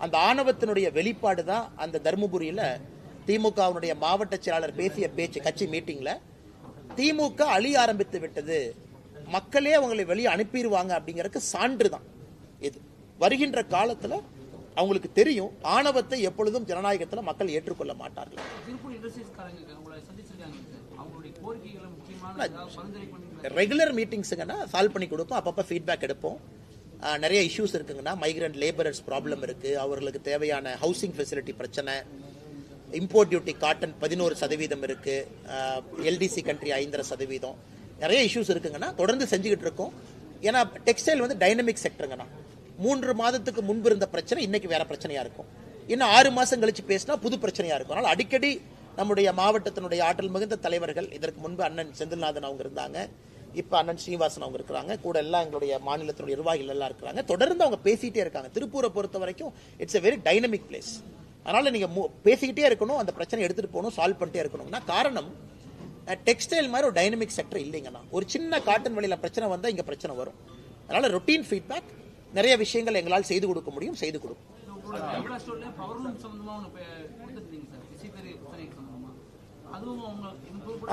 அந்த ஆணவத்தினுடைய வெளிப்பாடு தான் அந்த தர்மபுரியில திமுகவுடைய மாவட்ட செயலாளர் பேசிய பேச்சு கட்சி மீட்டிங்ல திமுக அழிய ஆரம்பித்து விட்டது, மக்களே அவங்களை வெளியே அனுப்பிடுவாங்க அப்படிங்கறதுக்கு சான்று தான் இது. வருகின்ற காலத்துல அவங்களுக்கு தெரியும் ஆணவத்தை எப்பொழுதும் ஜனநாயகத்துல மக்கள் ஏற்றுக்கொள்ள மாட்டார்கள். திருப்பூர் இண்டஸ்ட்ரீஸ்காரங்க உங்களை சந்திச்சிருக்காங்க சார், அவங்களுடைய கோரிக்கைகளை முக்கியமான பரிந்துரை பண்ணி ரெகுலர் மீட்டிங்ஸுங்கன்னா சால்வ் பண்ணி கொடுப்போம், அப்பப்போ ஃபீட்பேக் எடுப்போம். நிறைய இஷ்யூஸ் இருக்குங்கன்னா மைக்ரண்ட் லேபரர்ஸ் ப்ராப்ளம் இருக்கு, அவர்களுக்கு தேவையான ஹவுசிங் ஃபெசிலிட்டி பிரச்சனை, இம்போர்ட் டியூட்டி காட்டன் 11% இருக்கு, எல்டிசி கண்ட்ரி 5.5%, நிறைய இஷ்யூஸ் இருக்குங்கன்னா தொடர்ந்து செஞ்சுக்கிட்டு இருக்கோம். ஏன்னா டெக்ஸ்டைல் வந்து டைனமிக் செக்டருங்கண்ணா. 3 மாதத்துக்கு முன்பு இருந்த பிரச்சனை இன்னைக்கு வேற பிரச்சனையா இருக்கும், இன்னும் 6 மாசம் கழிச்சு பேசினா புது பிரச்சனையா இருக்கும். அதனால அடிக்கடி நம்முடைய மாவட்டத்தினுடைய ஆற்றல் மிகுந்த தலைவர்கள், இதற்கு முன்பு அண்ணன் செந்தில்நாதன் அவங்க இருந்தாங்க, இப்ப அண்ணன் ஸ்ரீனிவாசன் அவங்க இருக்கிறாங்க, கூட எல்லாம் எங்களுடைய மாநிலத்தினுடைய நிர்வாகிகள் எல்லாம் இருக்கிறாங்க, தொடர்ந்து அவங்க பேசிட்டே இருக்காங்க. திருப்பூரை பொறுத்த வரைக்கும் it's a very dynamic place. அதனால நீங்க பேசிக்கிட்டே இருக்கணும், அந்த பிரச்சனை எடுத்துட்டு போகணும், சால்வ் பண்ணிட்டே இருக்கணும்னா காரணம் டெக்ஸ்டைல் மாதிரி ஒரு டைனமிக் செக்டர் இல்லைங்கண்ணா. ஒரு சின்ன காட்டன் வழியில பிரச்சனை வந்தா இங்க பிரச்சனை வரும். அதனால ரொட்டீன் ஃபீட்பேக், நிறைய விஷயங்கள் எங்களால் செய்து கொடுக்க முடியும், செய்து கொடுக்கும்.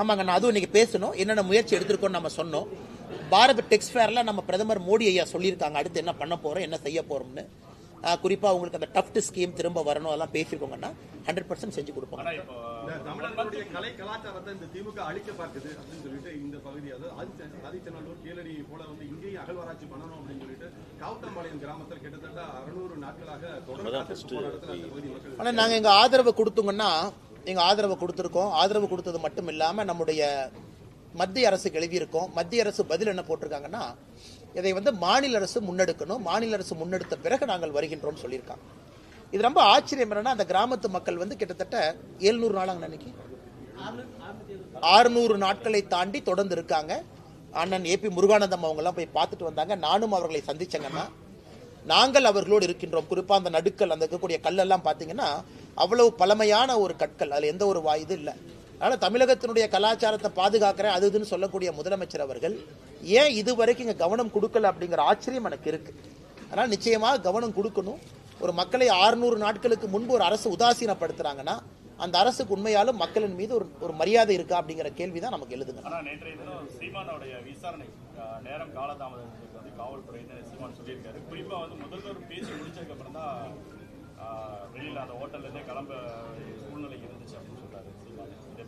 ஆமாங்கண்ணா, அதுவும் இன்னைக்கு பேசணும், என்னென்ன முயற்சி எடுத்திருக்கோம் நம்ம சொன்னோம். பாரத் டெக்ஸ் ஃபேர்ல நம்ம பிரதமர் மோடி ஐயா சொல்லியிருக்காங்க அடுத்து என்ன பண்ண போறோம், என்ன செய்ய போறோம்னு. குறிப்பா உங்களுக்கு அந்த டஃப்ட் ஸ்கீம் திரும்ப வரணும், அதெல்லாம் பேசிருக்கோங்கன்னா 100% செஞ்சு கொடுப்போம். தமிழர்களுடைய கலை கலாச்சாரத்தை இந்த திமுக அழிக்க பார்க்குது அப்படின்னு சொல்லிட்டு இந்த பகுதி, அதாவது ஆதிச்சநல்லூர் கீழடி போல வந்து இங்கேயும் அகழ்வாராய்ச்சி பண்ணணும் அப்படின்னு சொல்லிட்டு காவுத்தம்பாளையம் கிராமத்தில் கிட்டத்தட்ட 600 நாட்களாக தொடர்ந்து போராட்டத்தில் அந்த பகுதி மக்கள். ஆனா நாங்க எங்க ஆதரவு கொடுத்தோங்கன்னா எங்க ஆதரவு கொடுத்திருக்கோம். ஆதரவு கொடுத்தது மட்டும் இல்லாம நம்முடைய மத்திய அரசுக்கு எழுதியிருக்கோம். மத்திய அரசு பதில் என்ன போட்டிருக்காங்கன்னா இதை வந்து மாநில அரசு முன்னெடுக்கணும், மாநில அரசு முன்னெடுத்த பிறகு நாங்கள் வருகின்றோம் சொல்லியிருக்காங்க. இது ரொம்ப ஆச்சரியம் என்னன்னா அந்த கிராமத்து மக்கள் வந்து கிட்டத்தட்ட 700 நாளாங்க அன்னைக்கு 600 நாட்களை தாண்டி தொடர்ந்து இருக்காங்க. அண்ணன் ஏபி முருகானந்தம் அவங்க எல்லாம் போய் பார்த்துட்டு வந்தாங்க, நானும் அவர்களை சந்திச்சேங்கன்னா. நாங்கள் அவர்களோடு இருக்கின்றோம். குறிப்பா அந்த நடுக்கல், அந்த இருக்கக்கூடிய கல்லெல்லாம் பார்த்தீங்கன்னா அவ்வளவு பழமையான ஒரு கற்கள், அதுல எந்த ஒரு இது இல்லை. அதனால தமிழகத்தினுடைய கலாச்சாரத்தை பாதுகாக்கிறேன் அது இதுன்னு சொல்லக்கூடிய முதலமைச்சர் அவர்கள் ஏன் இதுவரைக்கும் இங்க கவனம் கொடுக்கல அப்படிங்கிற ஆச்சரியம் எனக்கு இருக்கு. அதனால நிச்சயமாக கவனம் கொடுக்கணும். ஒரு மக்களை 600 நாட்களுக்கு முன்பு ஒரு அரசு உதாசீனப்படுத்துறாங்கன்னா அந்த அரசுக்கு உண்மையாலும் மக்களின் மீது ஒரு மரியாதை இருக்கா அப்படிங்கிற கேள்விதான் நமக்கு எழுதுங்க. ஆனா நேற்றைய தினம் சீமானுடைய விசாரணை நேரம் காலதாமதத்துக்கு வந்து காவல்துறை சீமான் சொல்லியிருக்காரு. குறிப்பா வந்து முதல்வர் பேசி முடிச்சதுக்கு அப்புறம் தான் வெளியில அந்த ஹோட்டல்ல இருந்தே கிளம்ப சூழ்நிலை இருந்துச்சு அப்படின்னு சொல்றாரு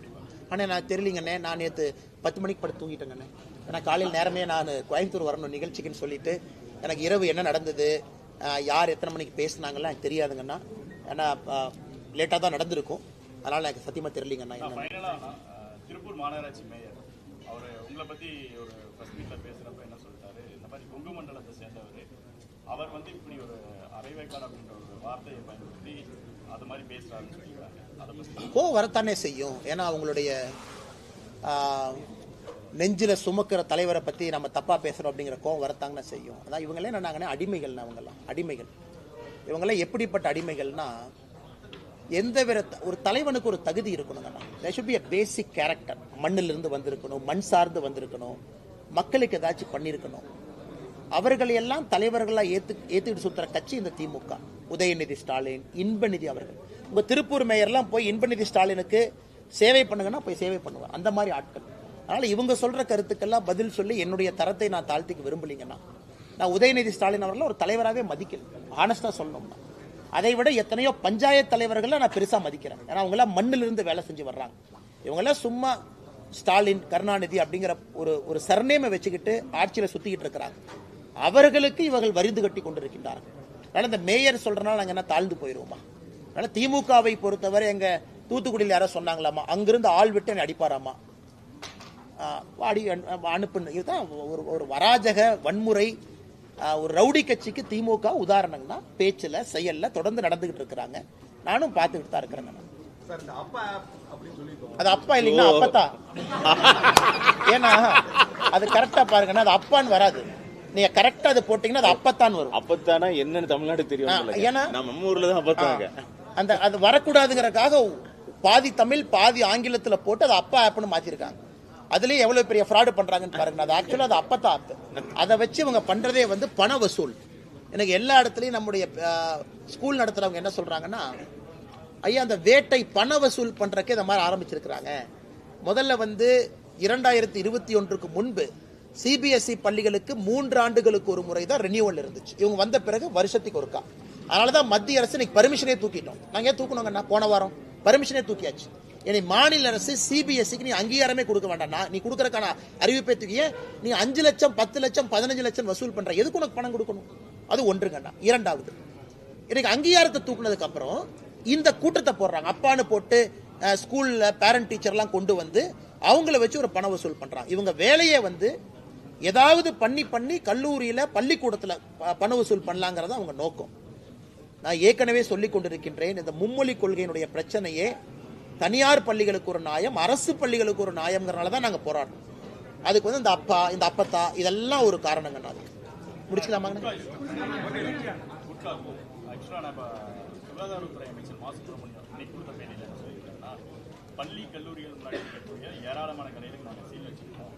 சீமான். அண்ணே நான் தெரியலங்கண்ணே, நான் நேற்று 10 மணிக்கு படுத்து தூங்கிட்டேங்கண்ணே. ஏன்னா காலையில் நேரமே நான் கோயம்புத்தூர் வரணும் நிகழ்ச்சிக்குன்னு சொல்லிட்டு எனக்கு இரவு என்ன நடந்தது, யார் எத்தனை மணிக்கு பேசினாங்கலாம் எனக்கு தெரியாதுங்கண்ணா. ஏன்னா லேட்டாக தான் நடந்திருக்கும், அதனால எனக்கு சத்தியமா தெரியலங்கண்ணா. திருப்பூர் மாநகராட்சி மேயர் அவர் உங்களை பத்தி ஒரு ஃபர்ஸ்ட் மீட்ல பேசுறப்ப என்ன சொல்லிட்டாரு, இந்த மாதிரி கொங்கு மண்டலத்தை சேர்ந்தவர், அவர் வந்து இப்படி ஒரு அரைவேக்காடு அப்படின்ற ஒரு வார்த்தையை பயன்படுத்தி அது மாதிரி பேசுறாருன்னு சொல்லியிருக்காங்க. அதை பத்தி கோவம் வரத்தானே செய்யும். ஏன்னா அவங்களுடைய நெஞ்சில சுமக்கிற தலைவரை பத்தி நம்ம தப்பா பேசுறோம் அப்படிங்கிற கோவம் வரத்தாங்கன்னு செய்யும். அதான் இவங்களே என்னன்னா அடிமைகள், அவங்கெல்லாம் அடிமைகள். இவங்கெல்லாம் எப்படிப்பட்ட அடிமைகள்னா எந்த வித ஒரு தலைவனுக்கு ஒரு தகுதி இருக்கணுங்கண்ணா. There should be a basic character. மண்ணிலிருந்து வந்திருக்கணும், மண் சார்ந்து வந்திருக்கணும், மக்களுக்கு ஏதாச்சும் பண்ணியிருக்கணும். அவர்களை எல்லாம் தலைவர்களா ஏத்துக்கிட்டு சுத்துற கட்சி இந்த திமுக. உதயநிதி ஸ்டாலின், இன்பநிதி அவர்கள். உங்க திருப்பூர் மேயர்லாம் போய் இன்பநிதி ஸ்டாலினுக்கு சேவை பண்ணுங்கன்னா போய் சேவை பண்ணுவார், அந்த மாதிரி ஆட்கள். அதனால இவங்க சொல்ற கருத்துக்கெல்லாம் பதில் சொல்லி என்னுடைய தரத்தை நான் தாழ்த்திக்க விரும்பலீங்கன்னா நான் உதயநிதி ஸ்டாலின் அவர்கள் ஒரு தலைவராகவே மதிக்கல. ஆனஸ்டா சொல்லணும்னா அதை விட எத்தனையோ பஞ்சாயத்து தலைவர்களை நான் பெருசா மதிக்கிறேன். ஏன்னா அவங்க எல்லாம் மண்ணிலிருந்து வேலை செஞ்சு வர்றாங்க. இவங்க எல்லாம் சும்மா ஸ்டாலின், கருணாநிதி அப்படிங்கிற ஒரு சர்நேமை வச்சுக்கிட்டு ஆட்சியில சுத்திக்கிட்டு இருக்கிறாங்க. அவர்களுக்கு இவர்கள் வரிந்து கட்டி கொண்டிருக்கின்றார்கள். அதனால இந்த மேயர் சொல்றதுனால நாங்கள் என்ன தாழ்ந்து போயிடுவோமா? அதனால திமுகவை பொறுத்தவரை எங்க தூத்துக்குடியில் யாரோ சொன்னாங்களாமா, அங்கிருந்து ஆள் விட்டு என்னை அடிப்பாராமா, அனுப்புன்னு. இதுதான் ஒரு வராஜக வன்முறை, ஒரு ரவுடி கட்சிக்கு திமுக உதாரணம்னா பேச்சுல செயல்ல தொடர்ந்து நடந்துகிட்டு இருக்கிறாங்க. நானும் பார்த்துக்கிட்டு தான் இருக்கிறேங்க. அது அப்பா இல்லைன்னா அப்பத்தான். ஏன்னா அது கரெக்டா பாருங்கன்னா அது அப்பான்னு வராது, நீங்க கரெக்டா அது போட்டீங்கன்னா அது அப்பத்தான் வரும். அப்பத்தானா என்னன்னு தமிழ்நாடு தெரியும். ஏன்னா நம்ம ஊர்ல தான் அப்பத்தாங்க. அந்த அது வரக்கூடாதுங்கிறதுக்காக பாதி தமிழ் பாதி ஆங்கிலத்துல போட்டு அது அப்பா ஆப்னு மாத்திருக்காங்க. அதுலயே எவ்வளவு பெரிய ஃப்ராடு பண்றாங்கன்னு பாருங்க. அது ஆக்சுவலா அது அப்பத்தான் ஆப். அதை வச்சு இவங்க பண்றதே வந்து பண வசூல். எனக்கு எல்லா இடத்துலயும் நம்முடைய ஸ்கூல் நடத்துறவங்க என்ன சொல்றாங்கன்னா, ஐயா அந்த வேட்டை பண வசூல் பண்றதுக்கே இந்த மாதிரி ஆரம்பிச்சிருக்கிறாங்க. முதல்ல வந்து 2021 முன்பு சிபிஎஸ்இ பள்ளிகளுக்கு 3 ஆண்டுகளுக்கு ஒரு முறை தான் ரெனியூவல் இருந்துச்சு. இவங்க வந்த பிறகு வருஷத்துக்கு ஒருக்கா. அதனாலதான் மத்திய அரசு இன்னைக்கு பர்மிஷனே தூக்கிட்டோம். நாங்க ஏன் தூக்கணுங்கன்னா போன வாரம் பர்மிஷனே தூக்கியாச்சு. இனி மாநில அரசு சிபிஎஸ்சிக்கு நீ அங்கீகாரமே கொடுக்க வேண்டாம், நீ கொடுக்கறதுக்கான அறிவிப்பை தூக்கிய நீ 5 லட்சம் 10 லட்சம் 15 லட்சம் வசூல் பண்ற, எதுக்கு உனக்கு பணம் கொடுக்கணும்? அது ஒன்றுங்கண்ணா. இரண்டாவது, இன்னைக்கு அங்கீகாரத்தை தூக்குனதுக்கு அப்புறம் இந்த கூட்டத்தை போடுறாங்க. அப்பான்னு போட்டு ஸ்கூல்ல பேரண்ட் டீச்சர்லாம் கொண்டு வந்து அவங்கள வச்சு ஒரு பண வசூல் பண்றாங்க. இவங்க வேலையை வந்து ஏதாவது பண்ணி கல்லூரியில பள்ளிக்கூடத்துல பண வசூல் பண்ணலாங்கிறத அவங்க நோக்கம். நான் ஏற்கனவே சொல்லிக் கொண்டிருக்கின்றேன், இந்த மும்மொழி கொள்கையினுடைய பிரச்சனையே தனியார் பள்ளிகளுக்கு ஒரு நியாயம், அரசு பள்ளிகளுக்கு ஒரு நியாயம்ங்கிறனால தான் நாங்கள் போராடுறோம். அதுக்கு வந்து இந்த அப்பா இந்த அப்பத்தா இதெல்லாம் ஒரு காரணங்க. அதுக்கு முடிச்சுக்கலாமா? சுகாதாரத்துறை அமைச்சர் மா சுப்பிரமணியம் இன்னைக்கு கொடுத்த பேட்டியில் என்ன சொல்லியிருக்காருன்னா, பள்ளி கல்லூரிகள் முன்னாடி இருக்கக்கூடிய ஏராளமான கடைகளுக்கு நாங்கள் சீல் வச்சிருக்கோம்.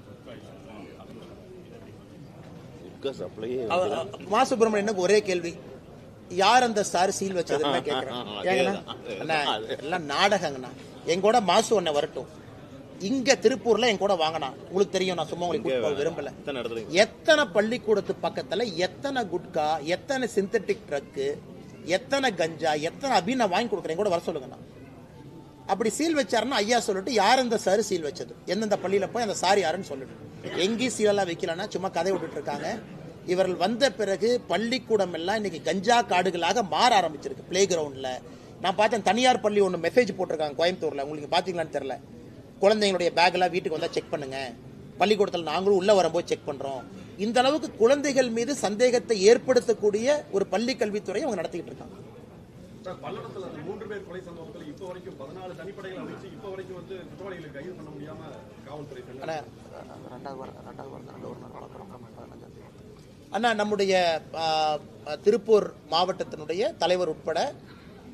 மா சுப்பிரமணியனுக்கு ஒரே கேள்வி, யார் அந்த சார் சீல் வச்சதுன்னு கேட்கிறேன். எல்லாம் நாடகங்கண்ணா. எங்கூட மாசு ஒன்ன வரட்டும், இங்க திருப்பூர்ல என் கூட வாங்கினா உங்களுக்கு தெரியும். நான் சும்மா உங்களுக்கு விரும்பல. எத்தனை பள்ளிக்கூடத்து பக்கத்துல எத்தனை குட்கா, எத்தனை சிந்தட்டிக் ட்ரக்கு, எத்தனை கஞ்சா, எத்தனை அபின் நான் வாங்கி கொடுக்குறேன், கூட வர சொல்லுங்கண்ணா. அப்படி சீல் வச்சாருன்னா ஐயா சொல்லிட்டு யார் அந்த சார் சீல் வச்சது, எந்தெந்த பள்ளியில போய் அந்த சார் யாருன்னு சொல்லிட்டு. எங்கேயும் சீலெல்லாம் வைக்கலன்னா சும்மா கதை விட்டுட்டு இருக்காங்க. இவர்கள் வந்த பிறகு பள்ளிக்கூடம் எல்லாம் இன்னைக்கு கஞ்சா காடுகளாக மாற ஆரம்பிச்சிருக்கு. பிளே கிரவுண்ட்ல நான் பார்த்தேன், தனியார் பள்ளி ஒன்று மெசேஜ் போட்டிருக்காங்க கோயம்புத்தூர்ல, உங்களுக்கு பாத்தீங்களான்னு தெரியல. குழந்தைங்களுடைய பேக் எல்லாம் வீட்டுக்கு வந்தா செக் பண்ணுங்க, பள்ளிக்கூடத்தில் நாங்களும் உள்ள வரும்போது செக் பண்றோம். இந்த அளவுக்கு குழந்தைகள் மீது சந்தேகத்தை ஏற்படுத்தக்கூடிய ஒரு பள்ளி கல்வித்துறையை அவங்க நடத்திக்கிட்டு இருக்காங்க. பல்லடத்துல 3 பேர் கொலை சம்பவத்தில் இப்போ வரைக்கும் 14 தனிப்படைகள் அமைச்சு இப்போ வரைக்கும் வந்து குற்றவாளிகளை கைது பண்ண முடியாம காவல்துறை. அண்ணா, நம்முடைய திருப்பூர் மாவட்டத்தினுடைய தலைவர் உட்பட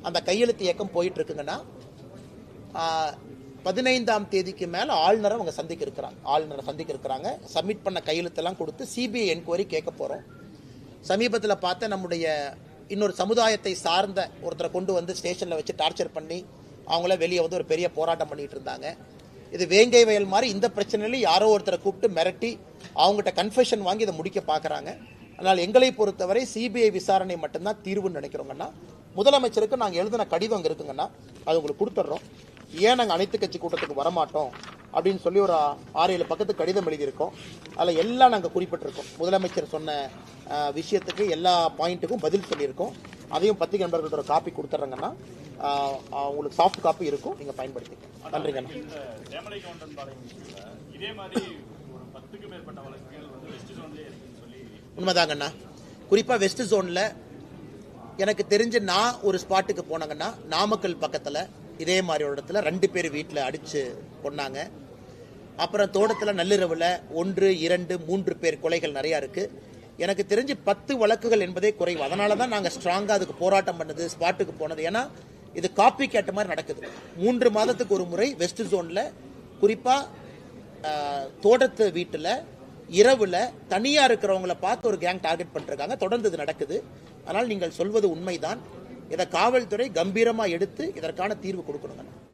அந்த கையெழுத்து இயக்கம் போயிட்டு இருக்குங்கன்னா, 15ஆம் தேதிக்கு மேல ஆளுநரை அவங்க சந்திக்க இருக்கிறாங்க. சப்மிட் பண்ண கையெழுத்தெல்லாம் கொடுத்து சிபிஐ என்கொயரி கேட்க போறோம். சமீபத்தில் பார்த்த நம்முடைய இன்னொரு சமுதாயத்தை சார்ந்த ஒருத்தரை கொண்டு வந்து ஸ்டேஷன்ல வச்சு டார்ச்சர் பண்ணி அவங்கள வெளியே வந்து ஒரு பெரிய போராட்டம் பண்ணிட்டு இருந்தாங்க. இது வேங்கை வயல் மாதிரி இந்த பிரச்சனையில யாரோ ஒருத்தரை கூப்பிட்டு மிரட்டி அவங்ககிட்ட கன்ஃபெஷன் வாங்கி இதை முடிக்க பார்க்குறாங்க. அதனால் எங்களை பொறுத்தவரை சிபிஐ விசாரணை மட்டும்தான் தீர்வுன்னு நினைக்கிறோங்கன்னா. முதலமைச்சருக்கு நாங்கள் எழுதின கடிதம் அங்கே இருக்குங்கன்னா அது உங்களுக்கு கொடுத்துட்றோம். ஏன் நாங்கள் அனைத்து கட்சி கூட்டத்துக்கு வரமாட்டோம் அப்படின்னு சொல்லி ஒரு 6-7 பக்கத்துக்கு கடிதம் எழுதியிருக்கோம். அதில் எல்லாம் நாங்கள் குறிப்பிட்டிருக்கோம். முதலமைச்சர் சொன்ன விஷயத்துக்கு எல்லா பாயிண்ட்டுக்கும் பதில் சொல்லியிருக்கோம். அதையும் பத்திரிகை நண்பர்கள்ட்ட ஒரு காப்பி கொடுத்துட்றாங்கன்னா உங்களுக்கு சாஃப்ட் காப்பி இருக்கும், நீங்கள் பயன்படுத்திக்கலாம். நன்றிங்கண்ணா. உண்மைதாங்கண்ணா. குறிப்பாக வெஸ்ட் ஜோனில் எனக்கு தெரிஞ்சு நான் ஒரு ஸ்பாட்டுக்கு போனாங்கன்னா, நாமக்கல் பக்கத்தில் இதே மாதிரி ஒரு இடத்துல 2 பேர் வீட்டில் அடித்து கொண்டாங்க. அப்புறம் தோட்டத்தில் நள்ளிரவில் 1, 2, 3 பேர் கொலைகள் நிறையா இருக்குது. எனக்கு தெரிஞ்சு 10 வழக்குகள் என்பதே குறைவு. அதனால தான் நாங்கள் ஸ்ட்ராங்காக அதுக்கு போராட்டம் பண்ணது, ஸ்பாட்டுக்கு போனது. ஏன்னா இது காப்பி கேட்ட மாதிரி நடக்குது. 3 மாதத்துக்கு ஒரு முறை வெஸ்ட் ஜோனில் குறிப்பாக தோட்டத்து வீட்டில் இரவில் தனியாக இருக்கிறவங்கள பார்த்து ஒரு கேங் டார்கெட் பண்ணிருக்காங்க. தொடர்ந்து இது நடக்குது. அதனால் நீங்கள் சொல்வது உண்மைதான். இதை காவல்துறை கம்பீரமாக எடுத்து இதற்கான தீர்வு கொடுக்கணுங்க.